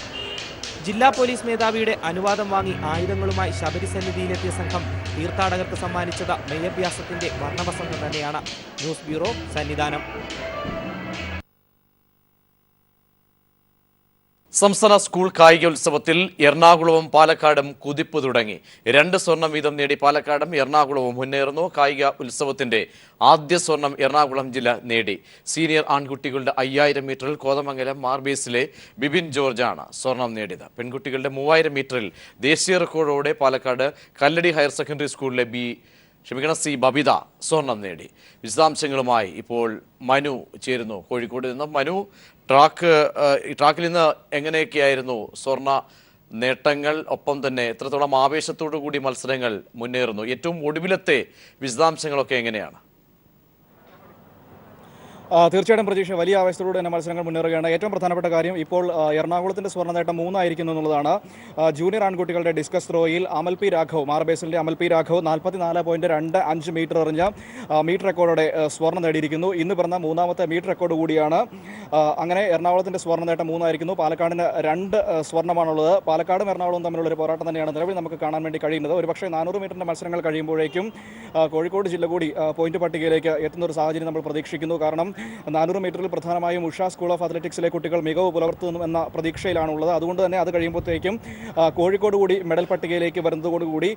ജില്ലാ പോലീസ് മേധാവിയുടെ അനുവാദം വാങ്ങി ആയുധങ്ങളുമായി ശബരി സന്നിധിയിലെത്തിയ സംഘം തീർത്ഥാടകർക്ക് സമ്മാനിച്ചത് നെയ്യഭ്യാസത്തിന്റെ വർണ്ണവസന്തം തന്നെയാണ്. News bureau, Sannidhanam. സംസ്ഥാന സ്കൂൾ കായികോത്സവത്തിൽ എറണാകുളവും പാലക്കാടും കുതിപ്പ് തുടങ്ങി. 2 സ്വർണം വീതം നേടി പാലക്കാടും എറണാകുളവും മുന്നേറുന്നു. കായിക ഉത്സവത്തിന്റെ ആദ്യ സ്വർണം എറണാകുളം ജില്ല നേടി. സീനിയർ ആൺകുട്ടികളുടെ 5000 മീറ്ററിൽ കോതമംഗലം മാർബേസിലെ ബിബിൻ ജോർജാണ് സ്വർണം നേടിയത്. പെൺകുട്ടികളുടെ 3000 മീറ്ററിൽ ദേശീയ റെക്കോർഡോടെ പാലക്കാട് കല്ലടി ഹയർ സെക്കൻഡറി സ്കൂളിലെ സി ബബിത സ്വർണം നേടി. വിശദാംശങ്ങളുമായി ഇപ്പോൾ മനു ചേരുന്നു കോഴിക്കോട് നിന്ന്. മനു, ട്രാക്കിൽ നിന്ന് എങ്ങനെയൊക്കെയായിരുന്നു സ്വർണ്ണ നേട്ടങ്ങൾ, ഒപ്പം തന്നെ എത്രത്തോളം ആവേശത്തോടു കൂടി മത്സരങ്ങൾ മുന്നേറുന്നു? ഏറ്റവും ഒടുവിലത്തെ വിശദാംശങ്ങളൊക്കെ എങ്ങനെയാണ്? തീർച്ചയായിട്ടും പ്രതീക്ഷ വലിയ ആവേശത്തോടെ തന്നെ മത്സരങ്ങൾ മുന്നേറുകയാണ്. ഏറ്റവും പ്രധാനപ്പെട്ട കാര്യം ഇപ്പോൾ എറണാകുളത്തിന്റെ സ്വർണ്ണ നേട്ടം 3 ആയിരിക്കുന്നു എന്നുള്ളതാണ്. ജൂനിയർ ആൺകുട്ടികളുടെ ഡിസ്കസ് ത്രോയിൽ അമൽ പി രാഘവ്, മാർബേസിലെ അമൽ പി രാഘവ് 44.25 മീറ്റർ എറിഞ്ഞ മീറ്റർ റെക്കോർഡോടെ സ്വർണ്ണം നേടിയിരിക്കുന്നു. ഇന്ന് പിറന്ന 3ാമത്തെ മീറ്റർ റെക്കോർഡ് കൂടിയാണ്. അങ്ങനെ എറണാകുളത്തിന്റെ സ്വർണ്ണ നേട്ടം 3 ആയിരിക്കുന്നു. പാലക്കാടിന് 2 സ്വർണ്ണമാണുള്ളത്. പാലക്കാടും എറണാകുളവും തമ്മിലുള്ള ഒരു പോരാട്ടം തന്നെയാണ് നിലവിൽ നമുക്ക് കാണാൻ വേണ്ടി കഴിയുന്നത്. ഒരുപക്ഷെ 400 മീറ്ററിന്റെ മത്സരങ്ങൾ കഴിയുമ്പോഴേക്കും കോഴിക്കോട് ജില്ല കൂടി പോയിന്റ് പട്ടികയിലേക്ക് എത്തുന്ന ഒരു സാഹചര്യം നമ്മൾ പ്രതീക്ഷിക്കുന്നു. കാരണം 400 മീറ്ററിൽ പ്രധാനമായും ഉഷ സ്കൂൾ ഓഫ് അത്ലറ്റിക്സിലെ കുട്ടികൾ മികവ് പുലർത്തുന്നു എന്ന പ്രതീക്ഷയിലാണുള്ളത്. അതുകൊണ്ട് തന്നെ അത് കഴിയുമ്പോഴത്തേക്കും കോഴിക്കോട് കൂടി മെഡൽ പട്ടികയിലേക്ക് വരുന്നതോടുകൂടി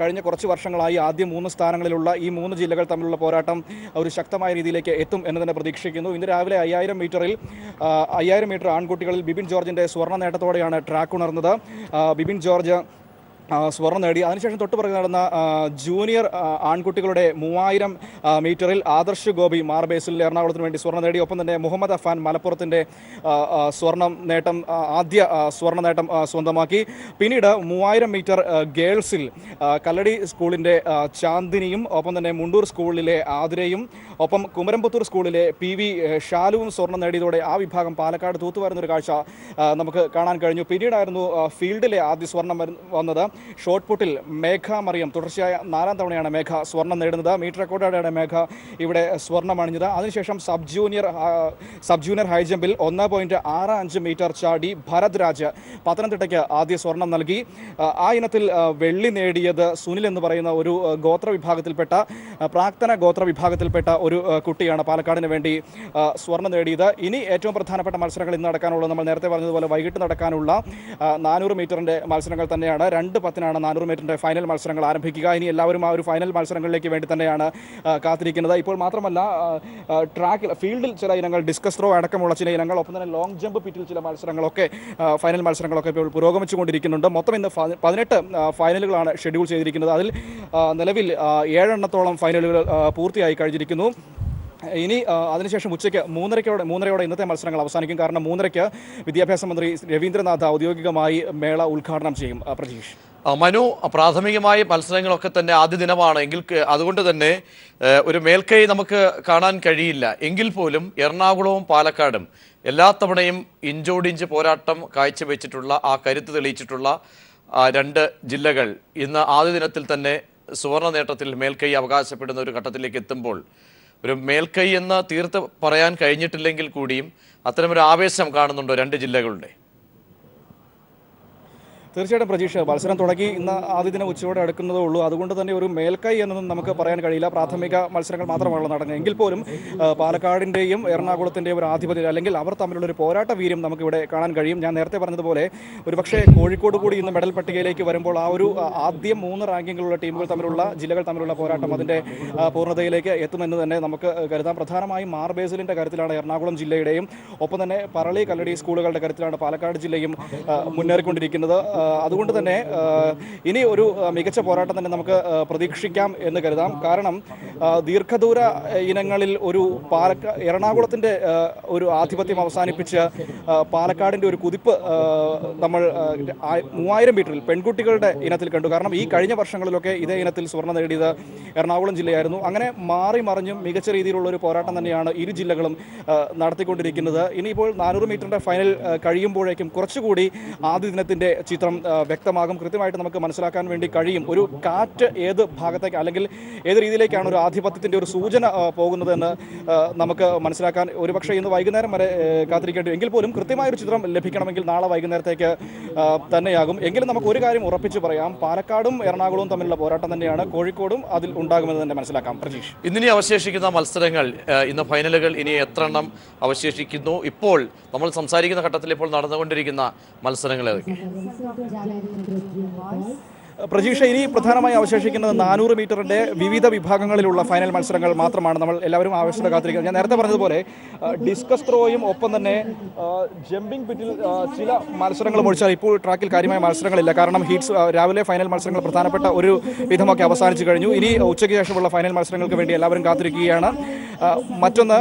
കഴിഞ്ഞ കുറച്ച് വർഷങ്ങളായി ആദ്യം 3 സ്ഥാനങ്ങളിലുള്ള ഈ 3 ജില്ലകൾ തമ്മിലുള്ള പോരാട്ടം ഒരു ശക്തമായ രീതിയിലേക്ക് എത്തും എന്ന് തന്നെ പ്രതീക്ഷിക്കുന്നു. ഇന്ന് രാവിലെ 5000 മീറ്റർ ആൺകുട്ടികളിൽ ബിബിൻ ജോർജിന്റെ സ്വർണ്ണ നേട്ടത്തോടെയാണ് ട്രാക്ക് ഉണർന്നത്. ബിബിൻ ജോർജ് സ്വർണ്ണം നേടി. അതിനുശേഷം തൊട്ടുപുറകെ നടന്ന ജൂനിയർ ആൺകുട്ടികളുടെ 3000 മീറ്ററിൽ ആദർശ് ഗോപി മാർബേസിൽ എറണാകുളത്തിന് വേണ്ടി സ്വർണ്ണം നേടി. ഒപ്പം തന്നെ മുഹമ്മദ് അഫാൻ മലപ്പുറത്തിൻ്റെ ആദ്യ സ്വർണ്ണ നേട്ടം സ്വന്തമാക്കി. പിന്നീട് 3000 മീറ്റർ ഗേൾസിൽ കല്ലടി സ്കൂളിൻ്റെ ചാന്ദിനിയും ഒപ്പം തന്നെ മുണ്ടൂർ സ്കൂളിലെ ആതിരയും ഒപ്പം കുമരംപുത്തൂർ സ്കൂളിലെ PV ഷാലുവും സ്വർണ്ണം നേടിയതോടെ ആ വിഭാഗം പാലക്കാട് തൂത്തുവാരുന്നൊരു കാഴ്ച നമുക്ക് കാണാൻ കഴിഞ്ഞു. പിന്നീടായിരുന്നു ഫീൽഡിലെ ആദ്യ സ്വർണ്ണം വന്നത്. ഷോട്ട് പുട്ടിൽ മേഘ മറിയം തുടർച്ചയായ 4ാം തവണയാണ് മേഘ സ്വർണ്ണം നേടുന്നത്. മീറ്റർ റെക്കോർഡോടെയാണ് മേഘ ഇവിടെ സ്വർണ്ണം അണിഞ്ഞത്. അതിനുശേഷം സബ് ജൂനിയർ ഹൈ ജമ്പിൽ 1.65 മീറ്റർ ചാടി ഭരത് രാജ് പത്തനംതിട്ടയ്ക്ക് ആദ്യ സ്വർണ്ണം നൽകി. ആ ഇനത്തിൽ വെള്ളി നേടിയത് സുനിൽ എന്ന് പറയുന്ന ഒരു പ്രാക്തന ഗോത്ര വിഭാഗത്തിൽപ്പെട്ട ഒരു കുട്ടിയാണ് പാലക്കാടിന് വേണ്ടി സ്വർണ്ണം നേടിയത്. ഇനി ഏറ്റവും പ്രധാനപ്പെട്ട മത്സരങ്ങൾ ഇന്ന് നടക്കാനുള്ളത് നമ്മൾ നേരത്തെ പറഞ്ഞതുപോലെ വൈകിട്ട് നടക്കാനുള്ള 400 മീറ്ററിൻ്റെ മത്സരങ്ങൾ തന്നെയാണ്. 2:10 400 മീറ്ററിൻ്റെ ഫൈനൽ മത്സരങ്ങൾ ആരംഭിക്കുക. ഇനി എല്ലാവരും ആ ഒരു ഫൈനൽ മത്സരങ്ങളിലേക്ക് വേണ്ടി തന്നെയാണ് കാത്തിരിക്കുന്നത്. ഇപ്പോൾ മാത്രമല്ല ട്രാക്കിൽ ഫീൽഡിൽ ചില ഇനങ്ങൾ, ഡിസ്കസ് ത്രോ അടക്കമുള്ള ചില ഇനങ്ങൾ, ഒപ്പം തന്നെ ലോങ് ജമ്പ് പിറ്റിൽ ചില മത്സരങ്ങളൊക്കെ ഫൈനൽ മത്സരങ്ങളൊക്കെ ഇപ്പോൾ പുരോഗമിച്ചുകൊണ്ടിരിക്കുന്നുണ്ട്. മൊത്തം ഇന്ന് 18 ഫൈനലുകളാണ് ഷെഡ്യൂൾ ചെയ്തിരിക്കുന്നത്. അതിൽ നിലവിൽ 7 എണ്ണത്തോളം ഫൈനലുകൾ പൂർത്തിയായി കഴിഞ്ഞിരിക്കുന്നു. ഇനി അതിനുശേഷം ഉച്ചയ്ക്ക് 3:30 ഇന്നത്തെ മത്സരങ്ങൾ അവസാനിക്കും. കാരണം 3:30 വിദ്യാഭ്യാസ മന്ത്രി രവീന്ദ്രനാഥ് ഔദ്യോഗികമായി മേള ഉദ്ഘാടനം ചെയ്യും. പ്രതീഷ്, മനു, പ്രാഥമികമായി മത്സരങ്ങളൊക്കെ തന്നെ ആദ്യ ദിനമാണ് എങ്കിൽ അതുകൊണ്ട് തന്നെ ഒരു മേൽക്കൈ നമുക്ക് കാണാൻ കഴിയില്ല. എങ്കിൽ പോലും എറണാകുളവും പാലക്കാടും എല്ലാ തവണയും ഇഞ്ചോടിഞ്ച് പോരാട്ടം കാഴ്ചവെച്ചിട്ടുള്ള, ആ കരുത്ത് തെളിയിച്ചിട്ടുള്ള 2 ജില്ലകൾ ഇന്ന് ആദ്യ ദിനത്തിൽ തന്നെ സുവർണ്ണ നേട്ടത്തിൽ മേൽക്കൈ അവകാശപ്പെടുന്ന ഒരു ഘട്ടത്തിലേക്ക് എത്തുമ്പോൾ ഒരു മേൽക്കൈ എന്ന് തീർത്ത് പറയാൻ കഴിഞ്ഞിട്ടില്ലെങ്കിൽ കൂടിയും അത്തരമൊരു ആവേശം കാണുന്നുണ്ടോ 2 ജില്ലകളുടെ? തീർച്ചയായിട്ടും പ്രതീക്ഷ മത്സരം തുടങ്ങി ഇന്ന് ആദ്യ ദിനം ഉച്ചയോടെ അടുക്കുന്നതേ ഉള്ളൂ. അതുകൊണ്ട് തന്നെ ഒരു മേൽക്കൈ എന്നൊന്നും നമുക്ക് പറയാൻ കഴിയില്ല. പ്രാഥമിക മത്സരങ്ങൾ മാത്രമാണ് നടക്കുന്നത്. എങ്കിൽ പോലും പാലക്കാടിൻ്റെയും എറണാകുളത്തിൻ്റെയും ഒരു ആധിപത്യം അല്ലെങ്കിൽ അവർ തമ്മിലുള്ള ഒരു പോരാട്ട വീര്യം നമുക്കിവിടെ കാണാൻ കഴിയും. ഞാൻ നേരത്തെ പറഞ്ഞതുപോലെ ഒരുപക്ഷേ കോഴിക്കോട് കൂടി ഇന്ന് മെഡൽ പട്ടികയിലേക്ക് വരുമ്പോൾ ആ ഒരു ആദ്യം 3 റാങ്കിങ്ങിലുള്ള ടീമുകൾ തമ്മിലുള്ള ജില്ലകൾ തമ്മിലുള്ള പോരാട്ടം അതിൻ്റെ പൂർണ്ണതയിലേക്ക് എത്തുമെന്ന് തന്നെ നമുക്ക് കരുതാം. പ്രധാനമായും മാർബേസിലിൻ്റെ കാര്യത്തിലാണ് എറണാകുളം ജില്ലയുടെയും ഒപ്പം തന്നെ പറളി കല്ലടി സ്കൂളുകളുടെ കാര്യത്തിലാണ് പാലക്കാട് ജില്ലയും മുന്നേറിക്കൊണ്ടിരിക്കുന്നത്. അതുകൊണ്ട് തന്നെ ഇനി ഒരു മികച്ച പോരാട്ടം തന്നെ നമുക്ക് പ്രതീക്ഷിക്കാം എന്ന് കരുതാം. കാരണം ദീർഘദൂര ഇനങ്ങളിൽ ഒരു എറണാകുളത്തിൻ്റെ ഒരു ആധിപത്യം അവസാനിപ്പിച്ച് പാലക്കാടിൻ്റെ ഒരു കുതിപ്പ് നമ്മൾ 3000 മീറ്ററിൽ പെൺകുട്ടികളുടെ ഇനത്തിൽ കണ്ടു. കാരണം ഈ കഴിഞ്ഞ വർഷങ്ങളിലൊക്കെ ഇതേ ഇനത്തിൽ സ്വർണ്ണം നേടിയത് എറണാകുളം ജില്ലയായിരുന്നു. അങ്ങനെ മാറി മറിഞ്ഞും മികച്ച രീതിയിലുള്ള ഒരു പോരാട്ടം തന്നെയാണ് ഇരു ജില്ലകളും നടത്തിക്കൊണ്ടിരിക്കുന്നത്. ഇനിയിപ്പോൾ 400 മീറ്ററിൻ്റെ ഫൈനൽ കഴിയുമ്പോഴേക്കും കുറച്ചുകൂടി ആദ്യ ദിനത്തിൻ്റെ ചിത്രം വ്യക്തമാകും. കൃത്യമായിട്ട് നമുക്ക് മനസ്സിലാക്കാൻ വേണ്ടി കഴിയും ഒരു കാറ്റ് ഏത് ഭാഗത്തേക്ക് അല്ലെങ്കിൽ ഏത് രീതിയിലേക്കാണ് ഒരു ആധിപത്യത്തിൻ്റെ ഒരു സൂചന പോകുന്നതെന്ന് നമുക്ക് മനസ്സിലാക്കാൻ ഒരുപക്ഷെ ഇന്ന് വൈകുന്നേരം വരെ കാത്തിരിക്കേണ്ടി. എങ്കിൽ പോലും കൃത്യമായൊരു ചിത്രം ലഭിക്കണമെങ്കിൽ നാളെ വൈകുന്നേരത്തേക്ക് തന്നെയാകും. എങ്കിലും നമുക്ക് ഒരു കാര്യം ഉറപ്പിച്ച് പറയാം, പാലക്കാടും എറണാകുളവും തമ്മിലുള്ള പോരാട്ടം തന്നെയാണ്. കോഴിക്കോടും അതിൽ ഉണ്ടാകുമെന്ന് തന്നെ മനസ്സിലാക്കാം. പ്രതീഷ്, ഇന്നിനി അവശേഷിക്കുന്ന മത്സരങ്ങൾ, ഇന്ന് ഫൈനലുകൾ ഇനി എത്ര എണ്ണം അവശേഷിക്കുന്നു? ഇപ്പോൾ നമ്മൾ സംസാരിക്കുന്ന ഘട്ടത്തിൽ ഇപ്പോൾ നടന്നുകൊണ്ടിരിക്കുന്ന മത്സരങ്ങൾ ഏതൊക്കെ? പ്രതീക്ഷ, ഇനി പ്രധാനമായി അവശേഷിക്കുന്നത് 400 മീറ്ററിൻ്റെ വിവിധ വിഭാഗങ്ങളിലുള്ള ഫൈനൽ മത്സരങ്ങൾ മാത്രമാണ്. നമ്മൾ എല്ലാവരും ആവേശത്തോടെ കാത്തിരിക്കുന്നത്. ഞാൻ നേരത്തെ പറഞ്ഞതുപോലെ ഡിസ്കസ് ത്രോയും ഒപ്പം തന്നെ ജമ്പിംഗ് പിറ്റിൽ ചില മത്സരങ്ങൾ ഒഴിച്ചാൽ ഇപ്പോൾ ട്രാക്കിൽ കാര്യമായ മത്സരങ്ങളില്ല. കാരണം ഹീറ്റ്സ് രാവിലെ ഫൈനൽ മത്സരങ്ങൾ പ്രധാനപ്പെട്ട ഒരു വിധമൊക്കെ അവസാനിച്ചു കഴിഞ്ഞു. ഇനി ഉച്ചയ്ക്ക് ശേഷമുള്ള ഫൈനൽ മത്സരങ്ങൾക്ക് വേണ്ടി എല്ലാവരും കാത്തിരിക്കുകയാണ്. മറ്റൊന്ന്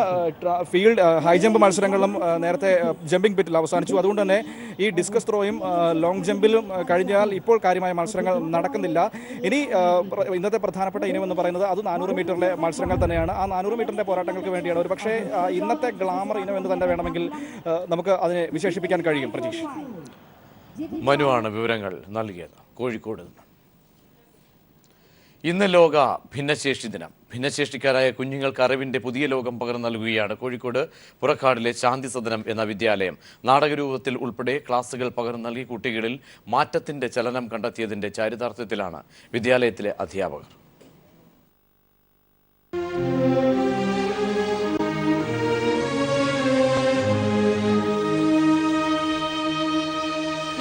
ഫീൽഡ് ഹൈ ജമ്പ് മത്സരങ്ങളും നേരത്തെ ജമ്പിംഗ് പിറ്റിൽ അവസാനിച്ചു. അതുകൊണ്ട് തന്നെ ഈ ഡിസ്കസ് ത്രോയും ലോങ് ജമ്പിലും കഴിഞ്ഞാൽ ഇപ്പോൾ കാര്യമായ മത്സരങ്ങൾ നടക്കുന്നില്ല. ഇനി ഇന്നത്തെ പ്രധാനപ്പെട്ട ഇനമെന്ന് പറയുന്നത് അത് 400 മീറ്ററിലെ മത്സരങ്ങൾ തന്നെയാണ്. ആ 400 മീറ്ററിൻ്റെ പോരാട്ടങ്ങൾക്ക് വേണ്ടിയാണ് ഒരു പക്ഷേ ഇന്നത്തെ ഗ്ലാമർ ഇനം എന്ന് തന്നെ വേണമെങ്കിൽ നമുക്ക് അതിനെ വിശേഷിപ്പിക്കാൻ കഴിയും. പ്രതീക്ഷ, മനുവാണ് വിവരങ്ങൾ നൽകിയത് കോഴിക്കോട് നിന്ന്. ഇന്ന് ലോക ഭിന്നശേഷി ദിനം. ഭിന്നശേഷിക്കാരായ കുഞ്ഞുങ്ങൾക്ക് അറിവിൻ്റെ പുതിയ ലോകം പകർന്നു നൽകുകയാണ് കോഴിക്കോട് പുറക്കാടിലെ ശാന്തി സദനം എന്ന വിദ്യാലയം. നാടകരൂപത്തിൽ ഉൾപ്പെടെ ക്ലാസുകൾ പകർന്നു നൽകി കുട്ടികളിൽ മാറ്റത്തിൻ്റെ ചലനം കണ്ടെത്തിയതിൻ്റെ ചാരിതാർത്ഥ്യത്തിലാണ് വിദ്യാലയത്തിലെ അധ്യാപകർ.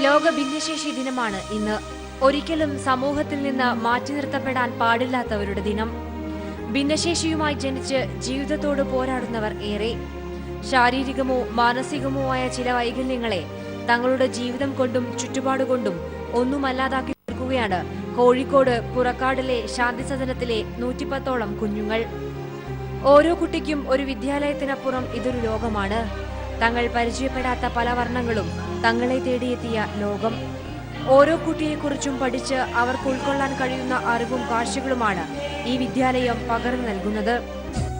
ലോക ഭിന്നശേഷി ദിനമാണ് ഇന്ന്. ഒരിക്കലും സമൂഹത്തിൽ നിന്ന് മാറ്റി നിർത്തപ്പെടാൻ പാടില്ലാത്തവരുടെ ദിനം. ഭിന്നശേഷിയുമായി ജനിച്ച് ജീവിതത്തോട് പോരാടുന്നവർ ഏറെ. ശാരീരികമോ മാനസികമോ ആയ ചില വൈകല്യങ്ങളെ തങ്ങളുടെ ജീവിതം കൊണ്ടും ചുറ്റുപാടുകൊണ്ടും ഒന്നുമല്ലാതാക്കി തീർക്കുകയാണ് കോഴിക്കോട് പുറക്കാടിലെ ശാന്തി സദനത്തിലെ 110ഓളം കുഞ്ഞുങ്ങൾ. ഓരോ കുട്ടിക്കും ഒരു വിദ്യാലയത്തിനപ്പുറം ഇതൊരു ലോകമാണ്. തങ്ങൾ പരിചയപ്പെടാത്ത പല വർണ്ണങ്ങളും തങ്ങളെ തേടിയെത്തിയ ലോകം. ഓരോ കുട്ടിയെക്കുറിച്ചും പഠിച്ച് അവർക്ക് ഉൾക്കൊള്ളാൻ കഴിയുന്ന അറിവും കാഴ്ചകളുമാണ് ഈ വിദ്യാലയം പകർന്നു നൽകുന്നത്.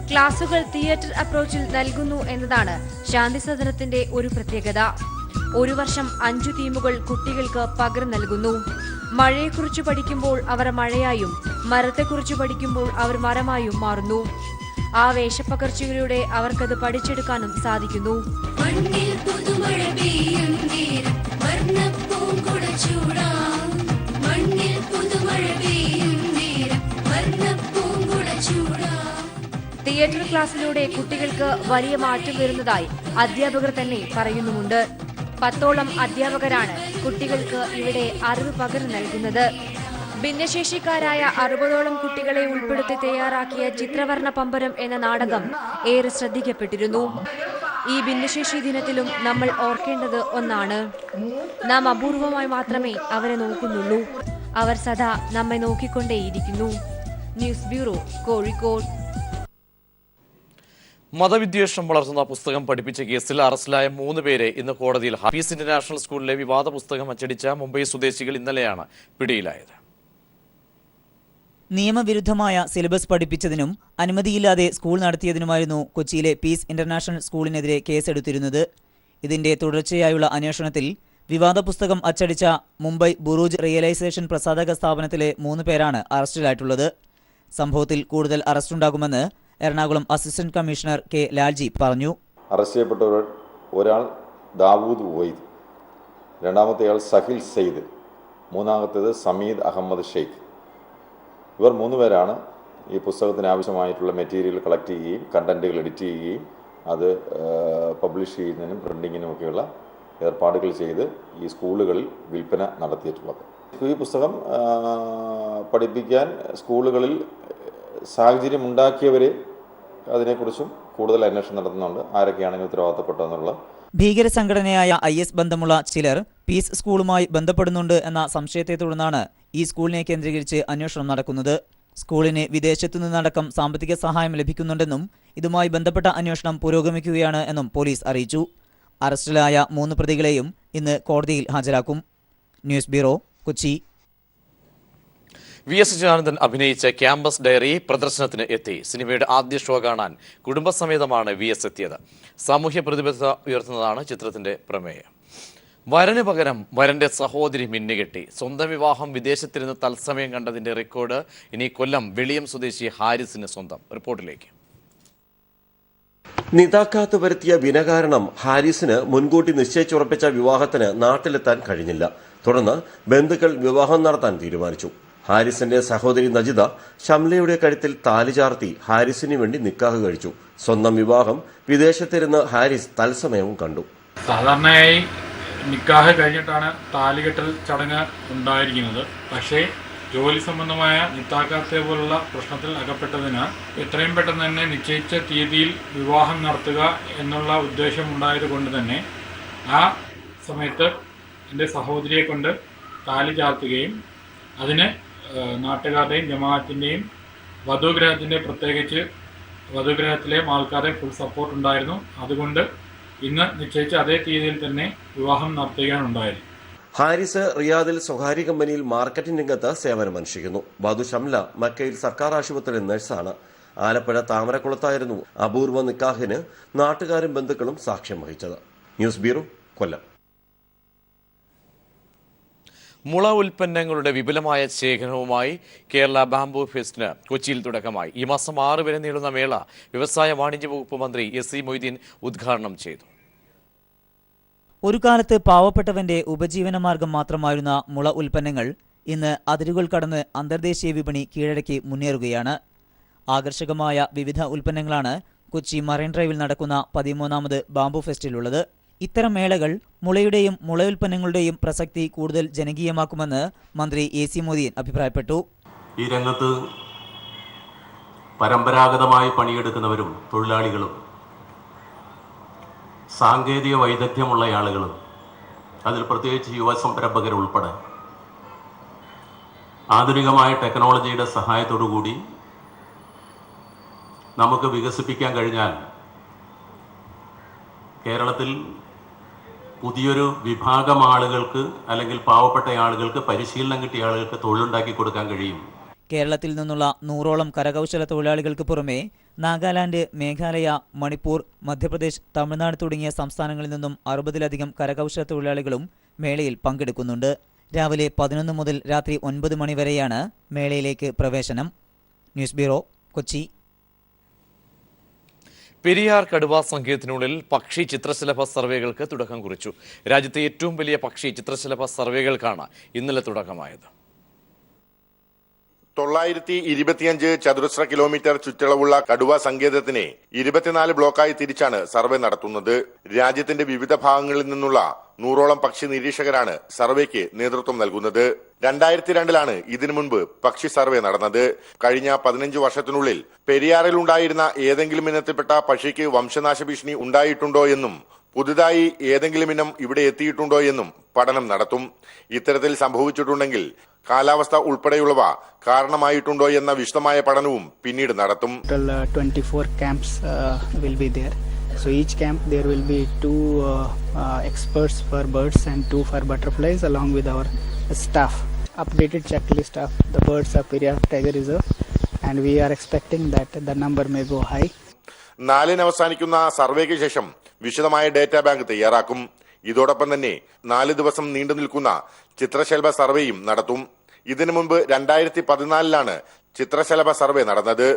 ക്ലാസുകൾ തിയേറ്റർ അപ്രോച്ചിൽ നൽകുന്നു എന്നതാണ് ശാന്തി സദനത്തിന്റെ ഒരു പ്രത്യേകത. ഒരു വർഷം 5 തീമുകൾ കുട്ടികൾക്ക് പകർന്നു നൽകുന്നു. മഴയെക്കുറിച്ച് പഠിക്കുമ്പോൾ അവർ മഴയായും മരത്തെക്കുറിച്ച് പഠിക്കുമ്പോൾ അവർ മരമായും മാറുന്നു. ആ വേഷപ്പകർച്ചയിലൂടെ അവർക്കത് പഠിച്ചെടുക്കാനും സാധിക്കുന്നു. തിയേറ്റർ ക്ലാസ്സിലൂടെ കുട്ടികൾക്ക് വലിയ മാറ്റം വരുന്നതായി അധ്യാപകർ തന്നെ പറയുന്നുമുണ്ട്. 10ഓളം അധ്യാപകരാണ് കുട്ടികൾക്ക് ഇവിടെ അറിവ് പകർന്നു നൽകുന്നത്. ഭിന്നശേഷിക്കാരായ 60ഓളം കുട്ടികളെ ഉൾപ്പെടുത്തി തയ്യാറാക്കിയ ചിത്രവർണ്ണ പമ്പരം എന്ന നാടകം ഏറെ ശ്രദ്ധിക്കപ്പെട്ടിരുന്നു. ഈ ഭിന്നശേഷി ദിനത്തിലും നമ്മൾ ഓർക്കേണ്ടത് ഒന്നാണ്, നാം അപൂർവമായി മാത്രമേ അവരെ നോക്കുന്നുള്ളൂ. അവർ സദാ നമ്മെ നോക്കിക്കൊണ്ടേയിരിക്കുന്നു. News bureau, Kozhikode. മതവിദ്വേഷം വളർത്തുന്ന പുസ്തകം പഠിപ്പിച്ച കേസിൽ അറസ്റ്റിലായ 3 പേരെ ഇന്ന് കോടതിയിൽ ഹാഫീസ് ഇന്റർനാഷണൽ സ്കൂളിലെ വിവാദ പുസ്തകം അച്ചടിച്ച മുംബൈ സ്വദേശികൾ ഇന്നലെയാണ് പിടിയിലായത്. നിയമവിരുദ്ധമായ സിലബസ് പഠിപ്പിച്ചതിനും അനുമതിയില്ലാതെ സ്കൂൾ നടത്തിയതിനുമായിരുന്നു കൊച്ചിയിലെ പീസ് ഇന്റർനാഷണൽ സ്കൂളിനെതിരെ കേസെടുത്തിരുന്നത്. ഇതിന്റെ തുടർച്ചയായുള്ള അന്വേഷണത്തിൽ വിവാദ പുസ്തകം അച്ചടിച്ച മുംബൈ ബുറൂജ് റിയലൈസേഷൻ പ്രസാധക സ്ഥാപനത്തിലെ 3 പേരാണ് അറസ്റ്റിലായിട്ടുള്ളത്. സംഭവത്തിൽ കൂടുതൽ അറസ്റ്റുണ്ടാകുമെന്ന് Ernakulam assistant commissioner K Lalji പറഞ്ഞു. അറസ്റ്റ് ചെയ്യപ്പെട്ടവർ ഒരാൾ ദാവൂദ് വൈദ്, രണ്ടാമത്തെയാൾ സഹിൽ സെയ്ദ്, മൂന്നാമത്തേത് സമീദ് അഹമ്മദ് ഷെയ്ഖ്. ഇവർ 3 പേരാണ് ഈ പുസ്തകത്തിന് ആവശ്യമായിട്ടുള്ള മെറ്റീരിയൽ കളക്ട് ചെയ്യുകയും കണ്ടന്റുകൾ എഡിറ്റ് ചെയ്യുകയും അത് പബ്ലിഷ് ചെയ്യുന്നതിനും പ്രിൻറ്റിങ്ങിനുമൊക്കെയുള്ള ഏർപ്പാടുകൾ ചെയ്ത് ഈ സ്കൂളുകളിൽ വിൽപ്പന നടത്തിയിട്ടുള്ളത്. ഈ പുസ്തകം പഠിപ്പിക്കാൻ സ്കൂളുകളിൽ സാഹചര്യം ഉണ്ടാക്കിയവരെ അതിനെക്കുറിച്ചും കൂടുതൽ അന്വേഷണം നടത്തുന്നുണ്ട്. ആരൊക്കെയാണ് ഇതിന് ഉത്തരവാദിത്തപ്പെട്ടതെന്നുള്ളത്. ഭീകര സംഘടനയായ IS ബന്ധമുള്ള ചിലർ പീസ് സ്കൂളുമായി ബന്ധപ്പെടുന്നുണ്ട് എന്ന സംശയത്തെ തുടർന്നാണ് ഈ സ്കൂളിനെ കേന്ദ്രീകരിച്ച് അന്വേഷണം നടക്കുന്നത്. സ്കൂളിന് വിദേശത്തു നിന്നടക്കം സാമ്പത്തിക സഹായം ലഭിക്കുന്നുണ്ടെന്നും ഇതുമായി ബന്ധപ്പെട്ട അന്വേഷണം പുരോഗമിക്കുകയാണ് എന്നും പോലീസ് അറിയിച്ചു. അറസ്റ്റിലായ 3 പ്രതികളെയും ഇന്ന് കോടതിയിൽ ഹാജരാക്കും. News bureau, Kochi. VS Achuthanandan അഭിനയിച്ച ക്യാമ്പസ് ഡയറി പ്രദർശനത്തിന് എത്തി. സിനിമയുടെ ആദ്യ ഷോ കാണാൻ കുടുംബസമേതമാണ് VS എത്തിയത്. സാമൂഹ്യ പ്രതിബദ്ധത ഉയർത്തുന്നതാണ് ചിത്രത്തിന്റെ പ്രമേയം. വരന് പകരം വരന്റെ സഹോദരി മിന്നുകെട്ടി. സ്വന്തം വിവാഹം വിദേശത്തിരുന്ന് തത്സമയം കണ്ടതിന്റെ റെക്കോർഡ് ഇനി കൊല്ലം വെളിയം സ്വദേശി ഹാരിസിന് സ്വന്തം. റിപ്പോർട്ടിലേക്ക്. നിതാക്കാത്ത് വരുത്തിയ വിന കാരണം ഹാരിസിന് മുൻകൂട്ടി നിശ്ചയിച്ചുറപ്പിച്ച വിവാഹത്തിന് നാട്ടിലെത്താൻ കഴിഞ്ഞില്ല. തുടർന്ന് ബന്ധുക്കൾ വിവാഹം നടത്താൻ തീരുമാനിച്ചു. ഹാരിസിന്റെ സഹോദരി നജിത ഷംലയുടെ കഴുത്തിൽ താലി ചാർത്തി ഹാരിസിന് വേണ്ടി നിക്കാഹ് കഴിച്ചു. സ്വന്തം വിവാഹം വിദേശത്തിരുന്ന് ഹാരിസ് തത്സമയവും കണ്ടു. സാധാരണയായി നിക്കാഹ് കഴിഞ്ഞിട്ടാണ് താലികെട്ടൽ ചടങ്ങ് ഉണ്ടായിരിക്കുന്നത്. പക്ഷേ ജോലി സംബന്ധമായ നിത്താക്കാത്തെ പോലുള്ള പ്രശ്നത്തിൽ അകപ്പെട്ടതിനാൽ എത്രയും പെട്ടെന്ന് തന്നെ നിശ്ചയിച്ച തീയതിയിൽ വിവാഹം നടത്തുക എന്നുള്ള ഉദ്ദേശം ഉണ്ടായത് കൊണ്ട് തന്നെ ആ സമയത്ത് എൻ്റെ സഹോദരിയെ കൊണ്ട് താലി ചാർത്തുകയും അതിന് നാട്ടുകാരുടെയും ജമാഅത്തിൻ്റെയും വധുഗ്രഹത്തിൻ്റെ പ്രത്യേകിച്ച് വധുഗ്രഹത്തിലെ ആൾക്കാരുടെ ഫുൾ സപ്പോർട്ട് ഉണ്ടായിരുന്നു. അതുകൊണ്ട് ഇന്ന് നിശ്ചയിച്ച അതേ തീയതിയിൽ തന്നെ വിവാഹം നടത്തുകയാണുണ്ടായത്. ഹാരിസ് റിയാദിൽ സ്വകാര്യ കമ്പനിയിൽ മാർക്കറ്റിംഗ് രംഗത്ത് സേവനമനുഷ്ഠിക്കുന്നു. വധു ഷംല മക്കയിൽ സർക്കാർ ആശുപത്രിയിൽ നഴ്സാണ്. ആലപ്പുഴ താമരക്കുളത്തായിരുന്നു അപൂർവ നിക്കാഹിന് നാട്ടുകാരും ബന്ധുക്കളും സാക്ഷ്യം വഹിച്ചത്. ന്യൂസ് ബ്യൂറോ, കൊല്ലം. മുള ഉൽപ്പന്നങ്ങളുടെ വിപുലമായ ശേഖരവുമായി കേരള ബാംബു ഫെസ്റ്റിന് കൊച്ചിയിൽ തുടക്കമായി. ഈ മാസം 6 വരെ നീളുന്ന മേള വ്യവസായ വാണിജ്യ വകുപ്പ് മന്ത്രി SC മൊയ്തീൻ ഉദ്ഘാടനം ചെയ്തു. ഒരു കാലത്ത് പാവപ്പെട്ടവന്റെ ഉപജീവനമാർഗം മാത്രമായിരുന്ന മുള ഉൽപ്പന്നങ്ങൾ ഇന്ന് അതിരുകൾ കടന്ന് അന്തർദേശീയ വിപണി കീഴടക്കി മുന്നേറുകയാണ്. ആകർഷകമായ വിവിധ ഉൽപ്പന്നങ്ങളാണ് കൊച്ചി മറൈൻ ഡ്രൈവിൽ നടക്കുന്ന 13ാമത് ബാംബു ഫെസ്റ്റിലുള്ളത്. ഇത്തരം മേളകൾ മുളയുടെയും മുള ഉൽപ്പന്നങ്ങളുടെയും പ്രസക്തി കൂടുതൽ ജനകീയമാക്കുമെന്ന് മന്ത്രി SC മൊയ്തീൻ അഭിപ്രായപ്പെട്ടു. ഈ രംഗത്ത് പരമ്പരാഗതമായി പണിയെടുക്കുന്നവരും തൊഴിലാളികളും സാങ്കേതിക വൈദഗ്ധ്യമുള്ള ആളുകളും അതിൽ പ്രത്യേകിച്ച് യുവ സംരംഭകരുൾപ്പെടെ ആധുനികമായ ടെക്നോളജിയുടെ സഹായത്തോടുകൂടി നമുക്ക് വികസിപ്പിക്കാൻ കഴിഞ്ഞാൽ കേരളത്തിൽ പുതിയൊരു വിഭാഗം ആളുകൾക്ക് അല്ലെങ്കിൽ പാവപ്പെട്ട ആളുകൾക്ക് പരിശീലനം കിട്ടിയ ആളുകൾക്ക് തൊഴിലുണ്ടാക്കി കൊടുക്കാൻ കഴിയും. കേരളത്തിൽ നിന്നുള്ള 100ഓളം കരകൗശല തൊഴിലാളികൾക്ക് പുറമെ നാഗാലാൻഡ്, മേഘാലയ, മണിപ്പൂർ, മധ്യപ്രദേശ്, തമിഴ്നാട് തുടങ്ങിയ സംസ്ഥാനങ്ങളിൽ നിന്നും 60ലധികം കരകൗശല തൊഴിലാളികളും മേളയിൽ പങ്കെടുക്കുന്നുണ്ട്. രാവിലെ 11 മുതൽ രാത്രി 9 മണി വരെയാണ് മേളയിലേക്ക് പ്രവേശനം. News bureau, Kochi. പെരിയാർ കടുവാ സങ്കേതത്തിനുള്ളിൽ പക്ഷി ചിത്രശലഭ സർവേകൾക്ക് തുടക്കം കുറിച്ചു. രാജ്യത്തെ ഏറ്റവും വലിയ പക്ഷി ചിത്രശലഭ സർവേകൾക്കാണ് ഇന്നലെ തുടക്കമായത്. 925 ചതുരശ്ര കിലോമീറ്റർ ചുറ്റളവുള്ള കടുവ സങ്കേതത്തിനെ 24 ബ്ലോക്കായി തിരിച്ചാണ് സർവേ നടത്തുന്നത്. രാജ്യത്തിന്റെ വിവിധ ഭാഗങ്ങളിൽ നിന്നുള്ള 100ഓളം പക്ഷി നിരീക്ഷകരാണ് സർവേക്ക് നേതൃത്വം നൽകുന്നത്. 2002 ഇതിനു മുൻപ് പക്ഷി സർവേ നടന്നത്. കഴിഞ്ഞ 15 വർഷത്തിനുള്ളിൽ പെരിയാറിൽ ഉണ്ടായിരുന്ന ഏതെങ്കിലും ഇനത്തിൽപ്പെട്ട പക്ഷിക്ക് വംശനാശ ഭീഷണി ഉണ്ടായിട്ടുണ്ടോ എന്നും പുതുതായി ഏതെങ്കിലും ഇനം ഇവിടെ എത്തിയിട്ടുണ്ടോ എന്നും പഠനം നടത്തും. ഇത്തരത്തിൽ സംഭവിച്ചിട്ടുണ്ടെങ്കിൽ കാലാവസ്ഥ ഉൾപ്പെടെയുള്ളവ കാരണമായിട്ടുണ്ടോ എന്ന വിശദമായ പഠനവും പിന്നീട് നടത്തും. 24 camps will be there. So each camp there will be 2 experts for birds and 2 for butterflies along with our staff. Updated checklist of the birds of Periyar Tiger Reserve and we are expecting that the number may go high. 4 അവസാനിക്കുന്ന സർവേക്ക് ശേഷം വിശദമായ data bank തയ്യാറാക്കും. ഇതോടൊപ്പം തന്നെ 4 ദിവസം നീണ്ടു നിൽക്കുന്ന ചിത്രശലഭ സർവേയും നടത്തും. ഇതിനു മുൻപ് 2014 ചിത്രശലഭ സർവേ നടന്നത്.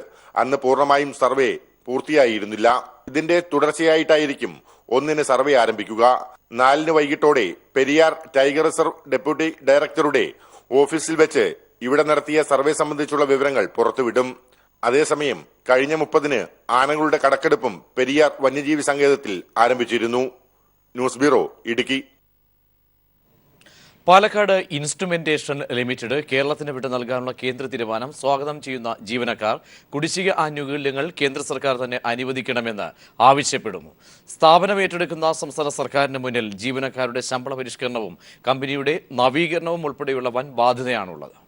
അന്ന് പൂർണ്ണമായും സർവേ പൂർത്തിയായിരുന്നില്ല. ഇതിന്റെ തുടർച്ചയായിട്ടായിരിക്കും 1 സർവേ ആരംഭിക്കുക. 4 വൈകിട്ടോടെ പെരിയാർ ടൈഗർ റിസർവ് ഡെപ്യൂട്ടി ഡയറക്ടറുടെ ഓഫീസിൽ വെച്ച് ഇവിടെ നടത്തിയ സർവേ സംബന്ധിച്ചുള്ള വിവരങ്ങൾ പുറത്തുവിടും. അതേസമയം കഴിഞ്ഞ 30-ന് ആനകളുടെ കണക്കെടുപ്പും പെരിയാർ വന്യജീവി സങ്കേതത്തിൽ ആരംഭിച്ചിരുന്നു. News bureau, Idukki. Palakkad instrumentation limited കേരളത്തിന് വിട്ട് നൽകാനുള്ള കേന്ദ്ര തീരുമാനം സ്വാഗതം ചെയ്യുന്ന ജീവനക്കാർ കുടിശ്ശിക ആനുകൂല്യങ്ങൾ കേന്ദ്ര സർക്കാർ തന്നെ അനുവദിക്കണമെന്ന് ആവശ്യപ്പെടുന്നു. സ്ഥാപനം ഏറ്റെടുക്കുന്ന സംസ്ഥാന സർക്കാരിന് മുന്നിൽ ജീവനക്കാരുടെ ശമ്പള പരിഷ്കരണവും കമ്പനിയുടെ നവീകരണവും ഉൾപ്പെടെയുള്ള വൻ ബാധ്യതയാണുള്ളത്.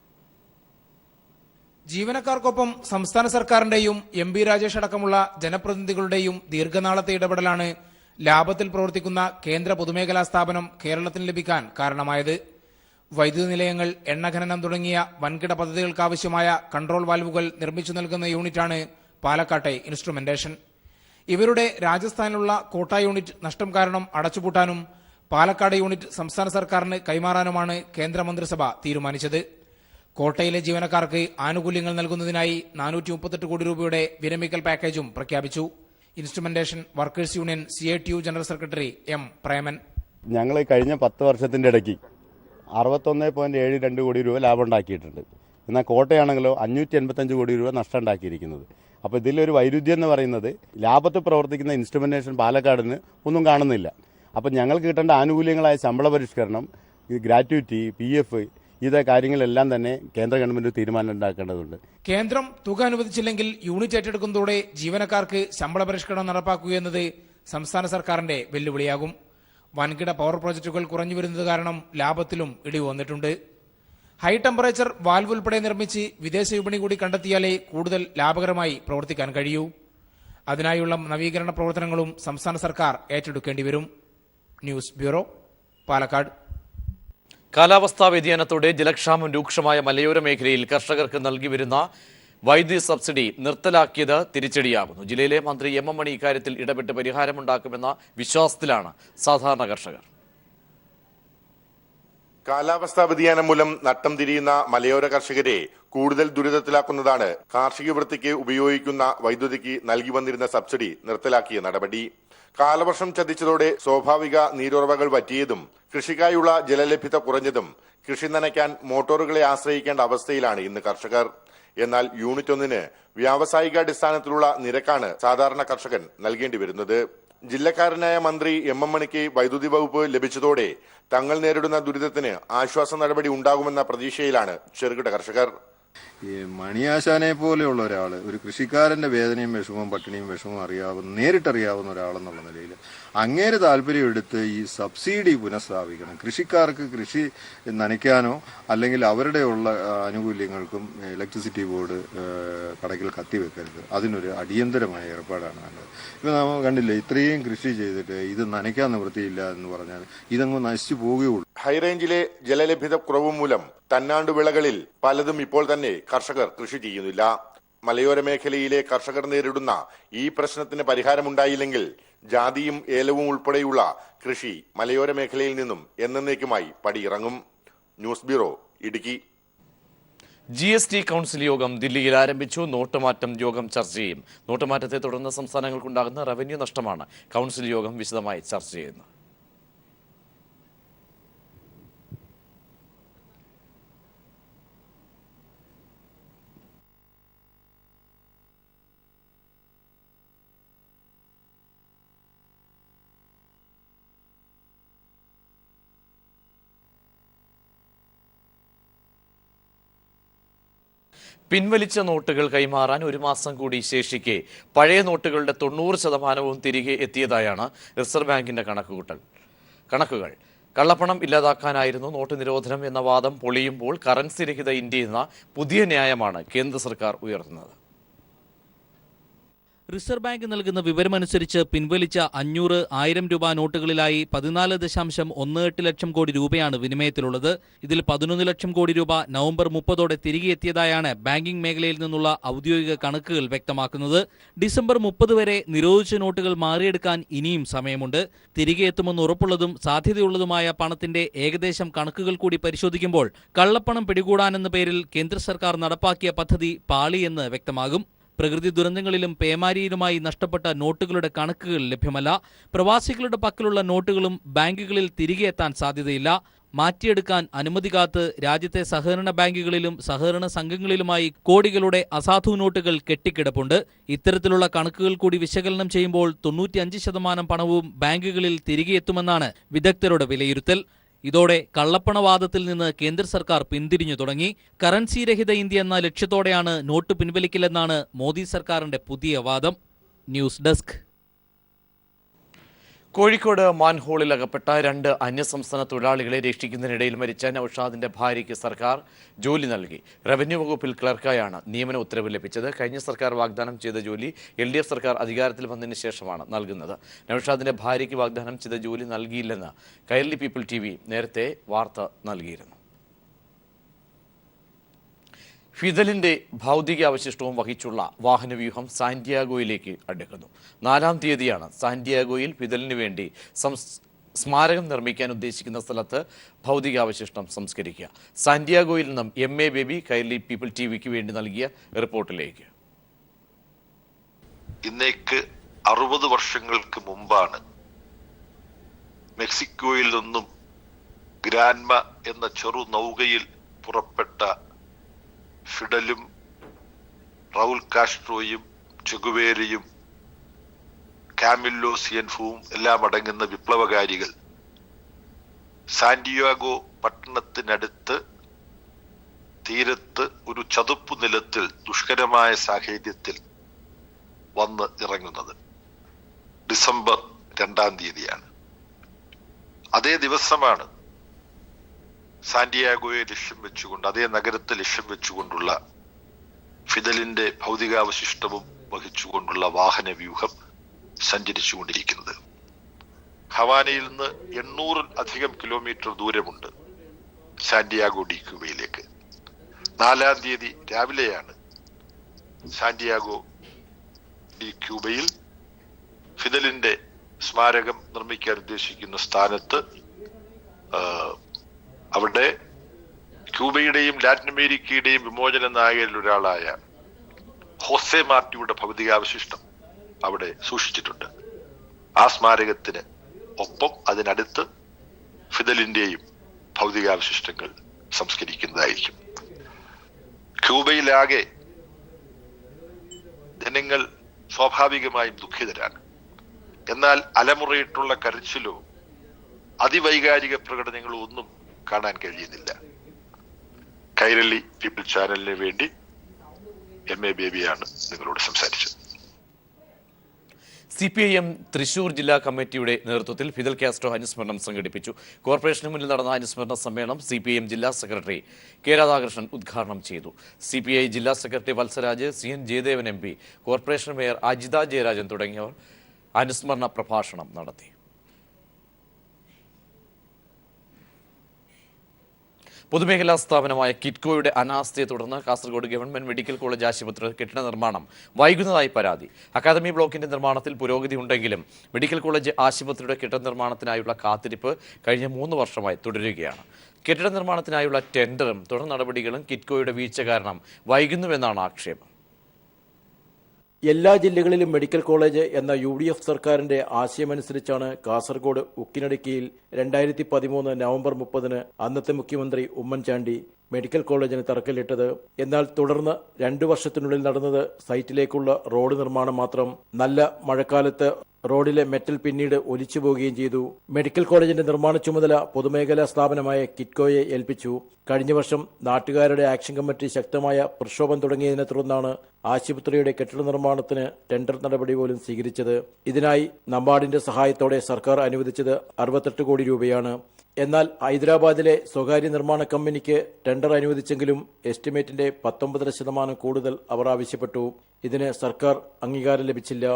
ജീവനക്കാർക്കൊപ്പം സംസ്ഥാന സർക്കാരിന്റെയും MP രാജേഷ് അടക്കമുള്ള ജനപ്രതിനിധികളുടെയും ദീർഘനാളത്തെ ഇടപെടലാണ് ലാഭത്തിൽ പ്രവർത്തിക്കുന്ന കേന്ദ്ര പൊതുമേഖലാ സ്ഥാപനം കേരളത്തിന് ലഭിക്കാൻ കാരണമായത്. വൈദ്യുതി നിലയങ്ങൾ, എണ്ണ ഖനനം തുടങ്ങിയ വൻകിട പദ്ധതികൾക്കാവശ്യമായ കൺട്രോൾ വാൽവുകൾ നിർമ്മിച്ചു നൽകുന്ന യൂണിറ്റാണ് പാലക്കാട്ടെ ഇൻസ്ട്രുമെന്റേഷൻ. ഇവരുടെ രാജസ്ഥാനിലുള്ള കോട്ട യൂണിറ്റ് നഷ്ടം കാരണം അടച്ചുപൂട്ടാനും പാലക്കാട് യൂണിറ്റ് സംസ്ഥാന സർക്കാരിന് കൈമാറാനുമാണ് കേന്ദ്രമന്ത്രിസഭ തീരുമാനിച്ചത്. കോട്ടയിലെ ജീവനക്കാർക്ക് ആനുകൂല്യങ്ങൾ നൽകുന്നതിനായി 438 കോടി രൂപയുടെ വിരമിക്കൽ പാക്കേജും പ്രഖ്യാപിച്ചു. Instrumentation workers union CITU general secretary M. Preman. ഞങ്ങൾ കഴിഞ്ഞ 10 വർഷത്തിൻ്റെ ഇടയ്ക്ക് 61.72 കോടി രൂപ ലാഭം ഉണ്ടാക്കിയിട്ടുണ്ട്. എന്നാൽ കോട്ടയാണെങ്കിലോ 585 കോടി രൂപ നഷ്ടം ഉണ്ടാക്കിയിരിക്കുന്നത്. അപ്പോൾ ഇതിലൊരു വൈരുദ്ധ്യം എന്ന് പറയുന്നത് ലാഭത്തിൽ പ്രവർത്തിക്കുന്ന ഇൻസ്ട്രുമെന്റേഷൻ പാലക്കാടിന് ഒന്നും കാണുന്നില്ല. അപ്പോൾ ഞങ്ങൾക്ക് കിട്ടേണ്ട ആനുകൂല്യങ്ങളായ ശമ്പള പരിഷ്കരണം, ഗ്രാറ്റുവിറ്റി, PF ഇതേ കാര്യങ്ങളെല്ലാം തന്നെ കേന്ദ്ര ഗവൺമെന്റ് തീരുമാനം ഉണ്ടാക്കേണ്ടതുണ്ട്. കേന്ദ്രം തുക അനുവദിച്ചില്ലെങ്കിൽ യൂണിറ്റ് ഏറ്റെടുക്കുന്നതോടെ ജീവനക്കാർക്ക് ശമ്പള പരിഷ്കരണം നടപ്പാക്കുകയെന്നത് സംസ്ഥാന സർക്കാരിന്റെ വെല്ലുവിളിയാകും. വൻകിട പവർ പ്രോജക്റ്റുകൾ കുറഞ്ഞു വരുന്നത് കാരണം ലാഭത്തിലും ഇടിവ് വന്നിട്ടുണ്ട്. ഹൈ ടെമ്പറേച്ചർ വാൽവ് ഉൾപ്പെടെ നിർമ്മിച്ച് വിദേശ വിപണി കൂടി കണ്ടെത്തിയാലേ കൂടുതൽ ലാഭകരമായി പ്രവർത്തിക്കാൻ കഴിയൂ. അതിനായുള്ള നവീകരണ പ്രവർത്തനങ്ങളും സംസ്ഥാന സർക്കാർ ഏറ്റെടുക്കേണ്ടി വരും. News bureau, Palakkad. കാലാവസ്ഥാ വ്യതിയാനത്തോടെ ജലക്ഷാമം രൂക്ഷമായ മലയോര മേഖലയിൽ കർഷകർക്ക് നൽകി വരുന്ന വൈദ്യുതി സബ്സിഡി നിർത്തലാക്കിയത് തിരിച്ചടിയാകുന്നു. ജില്ലയിലെ മന്ത്രി M. M. മണി ഇക്കാര്യത്തിൽ ഇടപെട്ട് പരിഹാരമുണ്ടാക്കുമെന്ന വിശ്വാസത്തിലാണ് സാധാരണ കർഷകർ. കാലാവസ്ഥാ വ്യതിയാനം മൂലം നട്ടം തിരിയുന്ന മലയോര കർഷകരെ കൂടുതൽ ദുരിതത്തിലാക്കുന്നതാണ് കാർഷിക വൃത്തിക്ക് ഉപയോഗിക്കുന്ന വൈദ്യുതിക്ക് നൽകി വന്നിരുന്ന സബ്സിഡി നിർത്തലാക്കിയ നടപടി. കാലവർഷം ചതിച്ചതോടെ സ്വാഭാവിക നീരുറവകൾ വറ്റിയതും കൃഷിക്കായുള്ള ജലലഭ്യത കുറഞ്ഞതും കൃഷി നനയ്ക്കാൻ മോട്ടോറുകളെ ആശ്രയിക്കേണ്ട അവസ്ഥയിലാണ് ഇന്ന് കർഷകർ. എന്നാൽ യൂണിറ്റ് 1-ന് വ്യാവസായികാടിസ്ഥാനത്തിലുള്ള നിരക്കാണ് സാധാരണ കർഷകൻ നൽകേണ്ടി വരുന്നത്. ജില്ലക്കാരനായ മന്ത്രി M. M. മണിക്ക് വൈദ്യുതി വകുപ്പ് ലഭിച്ചതോടെ തങ്ങൾ നേരിടുന്ന ദുരിതത്തിന് ആശ്വാസ നടപടി ഉണ്ടാകുമെന്ന പ്രതീക്ഷയിലാണ് ചെറുകിട കർഷകർ. ഈ മണിയാശാനെ പോലെയുള്ള ഒരാൾ, ഒരു കൃഷിക്കാരന്റെ വേദനയും വിഷമവും പട്ടിണിയും വിഷമവും നേരിട്ടറിയാവുന്ന ഒരാളെന്നുള്ള നിലയിൽ അങ്ങേര് താല്പര്യം എടുത്ത് ഈ സബ്സിഡി പുനഃസ്ഥാപിക്കണം. കൃഷിക്കാർക്ക് കൃഷി നനയ്ക്കാനോ അല്ലെങ്കിൽ അവരുടെ ഉള്ള ആനുകൂല്യങ്ങൾക്കും ഇലക്ട്രിസിറ്റി ബോർഡ് കടക്കിൽ കത്തിവെക്കരുത്. അതിനൊരു അടിയന്തരമായ ഏർപ്പാടാണ് വേണ്ടത്. ഇപ്പം നമ്മൾ കണ്ടില്ലേ, ഇത്രയും കൃഷി ചെയ്തിട്ട് ഇത് നനയ്ക്കാൻ നിവൃത്തിയില്ല എന്ന് പറഞ്ഞാൽ ഇതങ്ങ് നശിച്ചു പോവുകയുള്ളൂ. ഹൈറേഞ്ചിലെ ജലലഭ്യത കുറവ് മൂലം തന്നാണ്ടു വിളകളിൽ പലതും ഇപ്പോൾ തന്നെ കർഷകർ കൃഷി ചെയ്യുന്നില്ല. മലയോര മേഖലയിലെ കർഷകർ നേരിടുന്ന ഈ പ്രശ്നത്തിന് പരിഹാരമുണ്ടായില്ലെങ്കിൽ ജാതിയും ഏലവും ഉൾപ്പെടെയുള്ള കൃഷി മലയോര മേഖലയിൽ നിന്നും എന്നേക്കുമായി പടിയിറങ്ങും. News bureau, Idukki. GST council യോഗം ദില്ലിയിൽ ആരംഭിച്ചു. നോട്ടുമാറ്റം യോഗം ചർച്ച ചെയ്യും. നോട്ടുമാറ്റത്തെ തുടർന്ന് സംസ്ഥാനങ്ങൾക്കുണ്ടാകുന്ന റവന്യൂ നഷ്ടമാണ് കൗൺസിൽ യോഗം വിശദമായി ചർച്ച ചെയ്യുന്നത്. പിൻവലിച്ച നോട്ടുകൾ കൈമാറാൻ 1 മാസം കൂടി ശേഷിക്കെ പഴയ നോട്ടുകളുടെ 90% തിരികെ എത്തിയതായാണ് റിസർവ് ബാങ്കിന്റെ കണക്കുകൾ. കള്ളപ്പണം ഇല്ലാതാക്കാനായിരുന്നു നോട്ട് നിരോധനം എന്ന വാദം പൊളിയുമ്പോൾ കറൻസി രഹിത ഇന്ത്യ എന്ന പുതിയ ന്യായമാണ് കേന്ദ്ര സർക്കാർ ഉയർത്തുന്നത്. റിസർവ് ബാങ്ക് നൽകുന്ന വിവരമനുസരിച്ച് പിൻവലിച്ച 500, 1000 രൂപ നോട്ടുകളിലായി 14.18 ലക്ഷം കോടി രൂപയാണ് വിനിമയത്തിലുള്ളത്. ഇതിൽ 11 ലക്ഷം കോടി രൂപ നവംബർ 30 തിരികെ എത്തിയതായാണ് ബാങ്കിംഗ് മേഖലയിൽ നിന്നുള്ള ഔദ്യോഗിക കണക്കുകൾ വ്യക്തമാക്കുന്നത്. ഡിസംബർ 30 വരെ നിരോധിച്ച നോട്ടുകൾ മാറിയെടുക്കാൻ ഇനിയും സമയമുണ്ട്. തിരികെ എത്തുമെന്ന് ഉറപ്പുള്ളതും സാധ്യതയുള്ളതുമായ പണത്തിന്റെ ഏകദേശം കണക്കുകൾ കൂടി പരിശോധിക്കുമ്പോൾ കള്ളപ്പണം പിടികൂടാനെന്ന പേരിൽ കേന്ദ്ര സർക്കാർ നടപ്പാക്കിയ പദ്ധതി പാളിയെന്ന് വ്യക്തമാകും. പ്രകൃതി ദുരന്തങ്ങളിലും പേമാരിയിലുമായി നഷ്ടപ്പെട്ട നോട്ടുകളുടെ കണക്കുകൾ ലഭ്യമല്ല. പ്രവാസികളുടെ പക്കലുള്ള നോട്ടുകളും ബാങ്കുകളിൽ തിരികെ എത്താൻ സാധ്യതയില്ല. മാറ്റിയെടുക്കാൻ അനുമതി കാത്ത് രാജ്യത്തെ സഹകരണ ബാങ്കുകളിലും സഹകരണ സംഘങ്ങളിലുമായി കോടികളുടെ അസാധു നോട്ടുകൾ കെട്ടിക്കിടപ്പുണ്ട്. ഇത്തരത്തിലുള്ള കണക്കുകൾ കൂടി വിശകലനം ചെയ്യുമ്പോൾ 95% പണവും ബാങ്കുകളിൽ തിരികെ എത്തുമെന്നാണ് വിദഗ്ധരുടെ വിലയിരുത്തൽ. ഇതോടെ കള്ളപ്പണവാദത്തിൽ നിന്ന് കേന്ദ്ര സർക്കാർ പിന്തിരിഞ്ഞു തുടങ്ങി. കറൻസി രഹിത ഇന്ത്യ എന്ന ലക്ഷ്യത്തോടെയാണ് നോട്ട് പിൻവലിക്കില്ലെന്നാണ് മോദി സർക്കാരിന്റെ പുതിയ വാദം. News desk. കോഴിക്കോട് മാൻഹോളിൽ അകപ്പെട്ട 2 അന്യസംസ്ഥാന തൊഴിലാളികളെ രക്ഷിക്കുന്നതിനിടയിൽ മരിച്ച നൌഷാദിന്റെ ഭാര്യയ്ക്ക് സർക്കാർ ജോലി നൽകി. റവന്യൂ വകുപ്പിൽ ക്ലർക്കായാണ് നിയമന ഉത്തരവ് ലഭിച്ചത്. കഴിഞ്ഞ സർക്കാർ വാഗ്ദാനം ചെയ്ത ജോലി LDF സർക്കാർ അധികാരത്തിൽ വന്നതിന് ശേഷമാണ് നൽകുന്നത്. നൌഷാദിന്റെ ഭാര്യയ്ക്ക് വാഗ്ദാനം ചെയ്ത ജോലി നൽകിയില്ലെന്ന് കൈരളി പീപ്പിൾ TV നേരത്തെ വാർത്ത നൽകിയിരുന്നു. ഫിദലിന്റെ ഭൗതികാവശിഷ്ടവും വഹിച്ചുള്ള വാഹനവ്യൂഹം സാന്റിയാഗോയിലേക്ക് അടുക്കുന്നു. 4-ാം തീയതിയാണ് സാന്റിയാഗോയിൽ ഫിദലിന് വേണ്ടി സ്മാരകം നിർമ്മിക്കാൻ ഉദ്ദേശിക്കുന്ന സ്ഥലത്ത് ഭൗതികാവശിഷ്ടം സംസ്കരിക്കുക. സാന്റിയാഗോയിൽ നിന്നും MA ബേബി കൈരളി പീപ്പിൾ TVക്ക് വേണ്ടി നൽകിയ റിപ്പോർട്ടിലേക്ക്. ഇന്നേക്ക് 60 വർഷങ്ങൾക്ക് മുമ്പാണ് മെക്സിക്കോയിൽ നിന്നും ഗ്രാൻമ എന്ന ചെറു നൗകയിൽ പുറപ്പെട്ട ഫിഡലും റൗൾ കാസ്ട്രോയും ചെഗുവേരയും കാമില്ലോ സിയൻഫുവും എല്ലാം അടങ്ങുന്ന വിപ്ലവകാരികൾ സാന്റിയാഗോ പട്ടണത്തിനടുത്ത് തീരത്ത് ഒരു ചതുപ്പു നിലത്തിൽ ദുഷ്കരമായ സാഹചര്യത്തിൽ വന്ന് ഇറങ്ങുന്നത് ഡിസംബർ 2-ാം തീയതിയാണ്. അതേ ദിവസമാണ് സാന്റിയാഗോയെ ലക്ഷ്യം വെച്ചുകൊണ്ട്, അതേ നഗരത്തെ ലക്ഷ്യം വെച്ചുകൊണ്ടുള്ള ഫിദലിന്റെ ഭൗതികാവശിഷ്ടവും വഹിച്ചുകൊണ്ടുള്ള വാഹനവ്യൂഹം സഞ്ചരിച്ചുകൊണ്ടിരിക്കുന്നത്. ഹവാനയിൽ നിന്ന് 800-ലധികം കിലോമീറ്റർ ദൂരമുണ്ട് സാന്റിയാഗോ ഡി ക്യൂബയിലേക്ക്. 4-ാം തീയതി രാവിലെയാണ് സാന്റിയാഗോ ഡി ക്യൂബയിൽ ഫിദലിന്റെ സ്മാരകം നിർമ്മിക്കാൻ ഉദ്ദേശിക്കുന്ന സ്ഥാനത്ത് അവിടെ ക്യൂബയുടെയും ലാറ്റിൻ അമേരിക്കയുടെയും വിമോചന നായകരിൽ ഒരാളായ ഹോസെ മാർട്ടിയുടെ ഭൗതികാവശിഷ്ടം അവിടെ സൂക്ഷിച്ചിട്ടുണ്ട്. ആ സ്മാരകത്തിന് ഒപ്പം അതിനടുത്ത് ഫിദലിന്റെയും ഭൗതികാവശിഷ്ടങ്ങൾ സംസ്കരിക്കുന്നതായിരിക്കും. ക്യൂബയിലാകെ ജനങ്ങൾ സ്വാഭാവികമായും ദുഃഖിതരാണ്. എന്നാൽ അലമുറയിട്ടുള്ള കരച്ചിലോ അതിവൈകാരിക പ്രകടനങ്ങളോ ഒന്നും കാണാൻ കഴിയുന്നില്ല. കൈരളി പീപ്പിൾ ചാനലിന് വേണ്ടി MA ബേബിയാണ് നിങ്ങളോട് സംസാരിച്ചത്. CPIM തൃശൂർ ജില്ലാ കമ്മിറ്റിയുടെ നേതൃത്വത്തിൽ ഫിദൽ കാസ്ട്രോ അനുസ്മരണം സംഘടിപ്പിച്ചു. കോർപ്പറേഷന് മുന്നിൽ നടന്ന അനുസ്മരണ സമ്മേളനം CPIM ജില്ലാ സെക്രട്ടറി K രാധാകൃഷ്ണൻ ഉദ്ഘാടനം ചെയ്തു. CPI ജില്ലാ secretary Valsaraj, CN Jayadevan MP, corporation mayor Ajitha Jayarajan തുടങ്ങിയവർ അനുസ്മരണ പ്രഭാഷണം നടത്തി. പൊതുമേഖലാ സ്ഥാപനമായ കിറ്റ്കോയുടെ അനാസ്ഥയെ തുടർന്ന് കാസർഗോഡ് ഗവൺമെന്റ് മെഡിക്കൽ കോളേജ് ആശുപത്രിയുടെ കെട്ടിട നിർമ്മാണം വൈകുന്നതായി പരാതി. അക്കാദമി ബ്ലോക്കിന്റെ നിർമ്മാണത്തിൽ പുരോഗതി ഉണ്ടെങ്കിലും മെഡിക്കൽ കോളേജ് ആശുപത്രിയുടെ കെട്ടിട നിർമ്മാണത്തിനായുള്ള കാത്തിരിപ്പ് കഴിഞ്ഞ 3 വർഷമായി തുടരുകയാണ്. കെട്ടിട നിർമ്മാണത്തിനായുള്ള ടെൻഡറും തുടർ നടപടികളും കിറ്റ്കോയുടെ വീഴ്ച കാരണം വൈകുന്നുവെന്നാണ് ആക്ഷേപം. എല്ലാ ജില്ലകളിലും മെഡിക്കൽ കോളേജ് എന്ന UDF സർക്കാരിന്റെ ആശയമനുസരിച്ചാണ് കാസർഗോഡ് ഉക്കിനടുക്കിയിൽ 2013 നവംബർ 30 അന്നത്തെ മുഖ്യമന്ത്രി ഉമ്മൻചാണ്ടി മെഡിക്കൽ കോളേജിന് തറക്കല്ലിട്ടത്. എന്നാൽ തുടർന്ന് 2 വർഷത്തിനുള്ളിൽ നടന്നത് സൈറ്റിലേക്കുള്ള റോഡ് നിർമ്മാണം മാത്രം. നല്ല മഴക്കാലത്ത് റോഡിലെ മെറ്റൽ പിന്നീട് ഒലിച്ചു പോവുകയും ചെയ്തു. മെഡിക്കൽ കോളേജിന്റെ നിർമ്മാണ ചുമതല പൊതുമേഖലാ സ്ഥാപനമായ കിറ്റ്കോയെ ഏൽപ്പിച്ചു. കഴിഞ്ഞ വർഷം നാട്ടുകാരുടെ ആക്ഷൻ കമ്മിറ്റി ശക്തമായ പ്രക്ഷോഭം തുടങ്ങിയതിനെ തുടർന്നാണ് ആശുപത്രിയുടെ കെട്ടിട നിർമ്മാണത്തിന് ടെൻഡർ നടപടി പോലും സ്വീകരിച്ചത്. ഇതിനായി നബാർഡിന്റെ സഹായത്തോടെ സർക്കാർ അനുവദിച്ചത് 68 കോടി രൂപയാണ്. എന്നാൽ ഹൈദരാബാദിലെ സ്വകാര്യ നിർമ്മാണ കമ്പനിക്ക് ടെൻഡർ അനുവദിച്ചെങ്കിലും എസ്റ്റിമേറ്റിന്റെ 19% കൂടുതൽ അവർ ആവശ്യപ്പെട്ടു. ഇതിന് സർക്കാർ അംഗീകാരം ലഭിച്ചില്ല.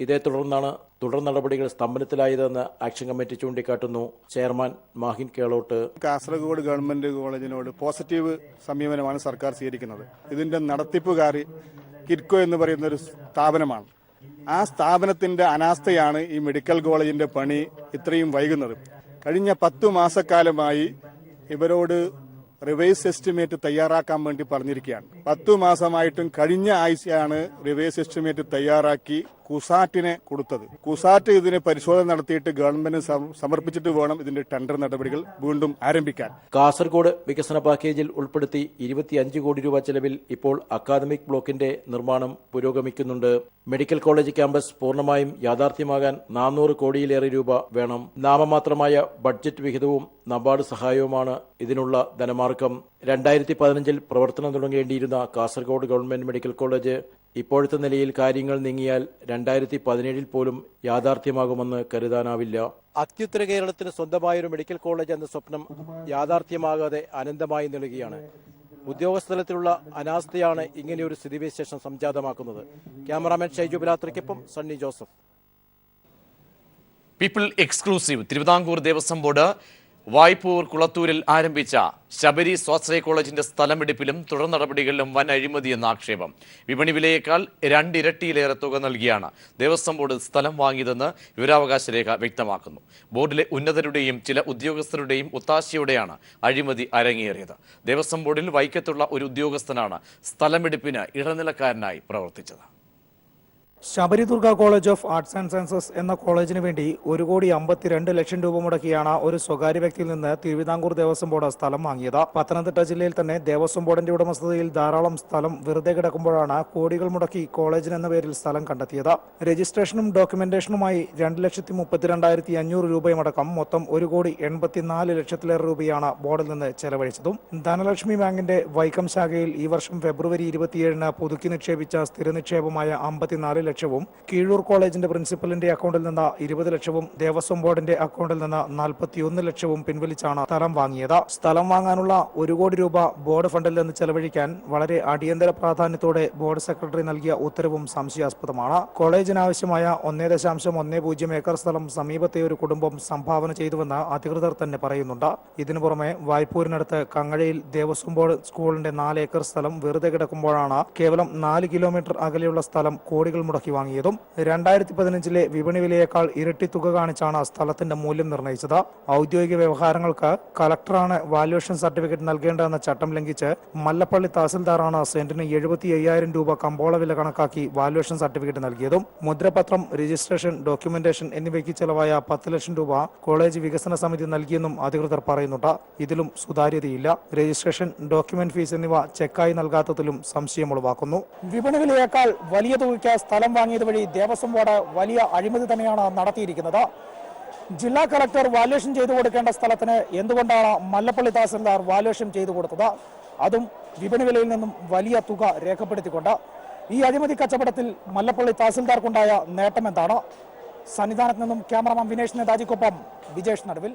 ഇതേ തുടർന്നാണ് തുടർ നടപടികൾ സ്തംഭനത്തിലായതെന്ന് ആക്ഷൻ കമ്മിറ്റി ചൂണ്ടിക്കാട്ടുന്നു. ചെയർമാൻ മാഹിൻ കേളോട്ട്. കാസർഗോഡ് ഗവൺമെന്റ് കോളേജിനോട് പോസിറ്റീവ് സമീപനമാണ് സർക്കാർ സ്വീകരിക്കുന്നത്. ഇതിന്റെ നടത്തിപ്പുകാർ കിറ്റ്കോ എന്ന് പറയുന്ന ഒരു സ്ഥാപനമാണ്. ആ സ്ഥാപനത്തിന്റെ അനാസ്ഥയാണ് ഈ മെഡിക്കൽ കോളേജിന്റെ പണി ഇത്രയും വൈകുന്നത്. കഴിഞ്ഞ 10 മാസക്കാലമായി ഇവരോട് റിവേഴ്സ് എസ്റ്റിമേറ്റ് തയ്യാറാക്കാൻ വേണ്ടി പറഞ്ഞിരിക്കുകയാണ്. 10 മാസമായിട്ടും കഴിഞ്ഞ ആഴ്ചയാണ് റിവേഴ്സ് എസ്റ്റിമേറ്റ് തയ്യാറാക്കി കുസാറ്റിനെ കൊടുത്തത്. കുസാറ്റ് ഇതിന് പരിശോധന നടത്തിയിട്ട് ഗവൺമെന്റിന് സമർപ്പിച്ചിട്ട് വേണം ഇതിന്റെ ടെൻഡർ നടപടികൾ വീണ്ടും ആരംഭിക്കാൻ. കാസർഗോഡ് വികസന പാക്കേജിൽ ഉൾപ്പെടുത്തി 25 കോടി രൂപ ചെലവിൽ ഇപ്പോൾ അക്കാദമിക് ബ്ലോക്കിന്റെ നിർമ്മാണം പുരോഗമിക്കുന്നുണ്ട്. മെഡിക്കൽ കോളേജ് ക്യാമ്പസ് പൂർണ്ണമായും യാഥാർത്ഥ്യമാകാൻ 400 കോടിയിലേറെ രൂപ വേണം. നാമമാത്രമായ ബഡ്ജറ്റ് വിഹിതവും നബാർഡ് സഹായവുമാണ് ഇതിനുള്ള ധനമാർഗം. 2015 പ്രവർത്തനം തുടങ്ങേണ്ടിയിരുന്ന കാസർഗോഡ് ഗവൺമെന്റ് മെഡിക്കൽ കോളേജ് ഇപ്പോഴത്തെ നിലയിൽ കാര്യങ്ങൾ നീങ്ങിയാൽ 2017 പോലും യാഥാർത്ഥ്യമാകുമെന്ന് കരുതാനാവില്ല. അത്യുത്തര കേരളത്തിന് സ്വന്തമായൊരു മെഡിക്കൽ കോളേജ് എന്ന സ്വപ്നം യാഥാർത്ഥ്യമാകാതെ അനന്തമായി നിൽക്കുകയാണ്. ഉദ്യോഗസ്ഥലത്തിലുള്ള അനാസ്ഥയാണ് ഇങ്ങനെയൊരു സ്ഥിതിവിശേഷം സംജാതമാക്കുന്നത്. ക്യാമറാമാൻ ഷൈജു ബിലാത്രയ്ക്കൊപ്പം Sunny Joseph. People exclusive Thiruvithamkoor Devaswom board Vaipur കുളത്തൂരിൽ ആരംഭിച്ച ശബരി സ്വാശ്രയ കോളേജിന്റെ സ്ഥലമെടുപ്പിലും തുടർ നടപടികളിലും വൻ അഴിമതിയെന്ന ആക്ഷേപം. വിപണി വിലയേക്കാൾ 2 ഇരട്ടിയിലേറെ തുക നൽകിയാണ് ദേവസ്വം ബോർഡ് സ്ഥലം വാങ്ങിയതെന്ന് വിവരാവകാശ രേഖ വ്യക്തമാക്കുന്നു. ബോർഡിലെ ഉന്നതരുടെയും ചില ഉദ്യോഗസ്ഥരുടെയും ഒത്താശയോടെയാണ് അഴിമതി അരങ്ങേറിയത്. ദേവസ്വം ബോർഡിൽ വൈക്കത്തുള്ള ഒരു ഉദ്യോഗസ്ഥനാണ് സ്ഥലമെടുപ്പിന് ഇടനിലക്കാരനായി പ്രവർത്തിച്ചത്. Sabari Durga college of arts and sciences എന്ന കോളേജിന് വേണ്ടി 1,52 ലക്ഷം രൂപ മുടക്കിയാണ് ഒരു സ്വകാര്യ വ്യക്തിയിൽ നിന്ന് തിരുവിതാംകൂർ ദേവസ്വം ബോർഡ് സ്ഥലം വാങ്ങിയത്. പത്തനംതിട്ട ജില്ലയിൽ തന്നെ ദേവസ്വം ബോർഡിന്റെ ഉടമസ്ഥതയിൽ ധാരാളം സ്ഥലം വെറുതെ കിടക്കുമ്പോഴാണ് കോടികൾ മുടക്കി കോളേജിന് എന്ന പേരിൽ സ്ഥലം കണ്ടെത്തിയത്. രജിസ്ട്രേഷനും ഡോക്യുമെന്റേഷനുമായി 2,32,500 രൂപയുമടക്കം മൊത്തം 1,84 ലക്ഷത്തിലേറെ രൂപയാണ് ബോർഡിൽ നിന്ന് ചെലവഴിച്ചതും. ധനലക്ഷ്മി ബാങ്കിന്റെ വൈക്കം ശാഖയിൽ ഈ വർഷം ഫെബ്രുവരി 27 പുതുക്കി നിക്ഷേപിച്ച സ്ഥിര നിക്ഷേപമായ 54 ലക്ഷവും കീഴൂർ കോളേജിന്റെ പ്രിൻസിപ്പലിന്റെ അക്കൗണ്ടിൽ നിന്ന് 20 ലക്ഷവും ദേവസ്വം ബോർഡിന്റെ അക്കൗണ്ടിൽ നിന്ന് 41 ലക്ഷവും പിൻവലിച്ചാണ് സ്ഥലം വാങ്ങിയത്. സ്ഥലം വാങ്ങാനുള്ള 1 കോടി രൂപ ബോർഡ് ഫണ്ടിൽ നിന്ന് ചെലവഴിക്കാൻ വളരെ അടിയന്തര പ്രാധാന്യത്തോടെ ബോർഡ് സെക്രട്ടറി നൽകിയ ഉത്തരവും സംശയാസ്പദമാണ്. കോളേജിന് ആവശ്യമായ 1.10 ഏക്കർ സ്ഥലം സമീപത്തെ ഒരു കുടുംബം സംഭാവന ചെയ്തുവെന്ന് അധികൃതർ തന്നെ പറയുന്നുണ്ട്. ഇതിനു പുറമെ വായ്പൂരിനടുത്ത് കങ്ങഴയിൽ ദേവസ്വം ബോർഡ് സ്കൂളിന്റെ 4 ഏക്കർ സ്ഥലം വെറുതെ കിടക്കുമ്പോഴാണ് കേവലം 4 കിലോമീറ്റർ അകലെയുള്ള സ്ഥലം കോടികൾ മുടക്കി വാങ്ങിയതും. 2015 വിപണി വിലയേക്കാൾ ഇരട്ടി തുക കാണിച്ചാണ് സ്ഥലത്തിന്റെ മൂല്യം നിർണ്ണയിച്ചത്. ഔദ്യോഗിക വ്യവഹാരങ്ങൾക്ക് കളക്ടറാണ് വാല്യുവേഷൻ സർട്ടിഫിക്കറ്റ് നൽകേണ്ടതെന്ന ചട്ടം ലംഘിച്ച് മല്ലപ്പള്ളി തഹസിൽദാറാണ് സെന്റിന് 75,000 രൂപ കമ്പോള വില കണക്കാക്കി വാല്യുവേഷൻ സർട്ടിഫിക്കറ്റ് നൽകിയതും. മുദ്രപത്രം, രജിസ്ട്രേഷൻ, ഡോക്യുമെന്റേഷൻ എന്നിവയ്ക്ക് ചെലവായ 10 ലക്ഷം രൂപ കോളേജ് വികസന സമിതി നൽകിയെന്നും അധികൃതർ പറയുന്നുണ്ട്. ഇതിലും സുതാര്യതയില്ല. രജിസ്ട്രേഷൻ, ഡോക്യുമെന്റ് ഫീസ് എന്നിവ ചെക്കായി നൽകാത്തതിലും സംശയമുളവാക്കുന്നു. വിപണി വിലയേക്കാൾ വലിയ തുകയ്ക്ക് സ്ഥലം വാങ്ങിയത് വഴി ദേവസ്വം ബോർഡ് വലിയ അഴിമതി തന്നെയാണ് നടത്തിയിരിക്കുന്നത്. ജില്ലാ കളക്ടർ വാല്യുവേഷൻ ചെയ്തു കൊടുക്കേണ്ട സ്ഥലത്തിന് എന്തുകൊണ്ടാണ് മല്ലപ്പള്ളി തഹസിൽദാർ വാല്യുവേഷൻ ചെയ്തു കൊടുത്തത്? അതും വിപണി വിലയിൽ നിന്നും വലിയ തുക രേഖപ്പെടുത്തിക്കൊണ്ട്. ഈ അഴിമതി കച്ചവടത്തിൽ മല്ലപ്പള്ളി തഹസിൽദാർക്കുണ്ടായ നേട്ടം എന്താണ്? സന്നിധാനത്ത് നിന്നും ക്യാമറമാൻ വിനേഷ് നേതാജിക്കൊപ്പം വിജേഷ് നടുവിൽ.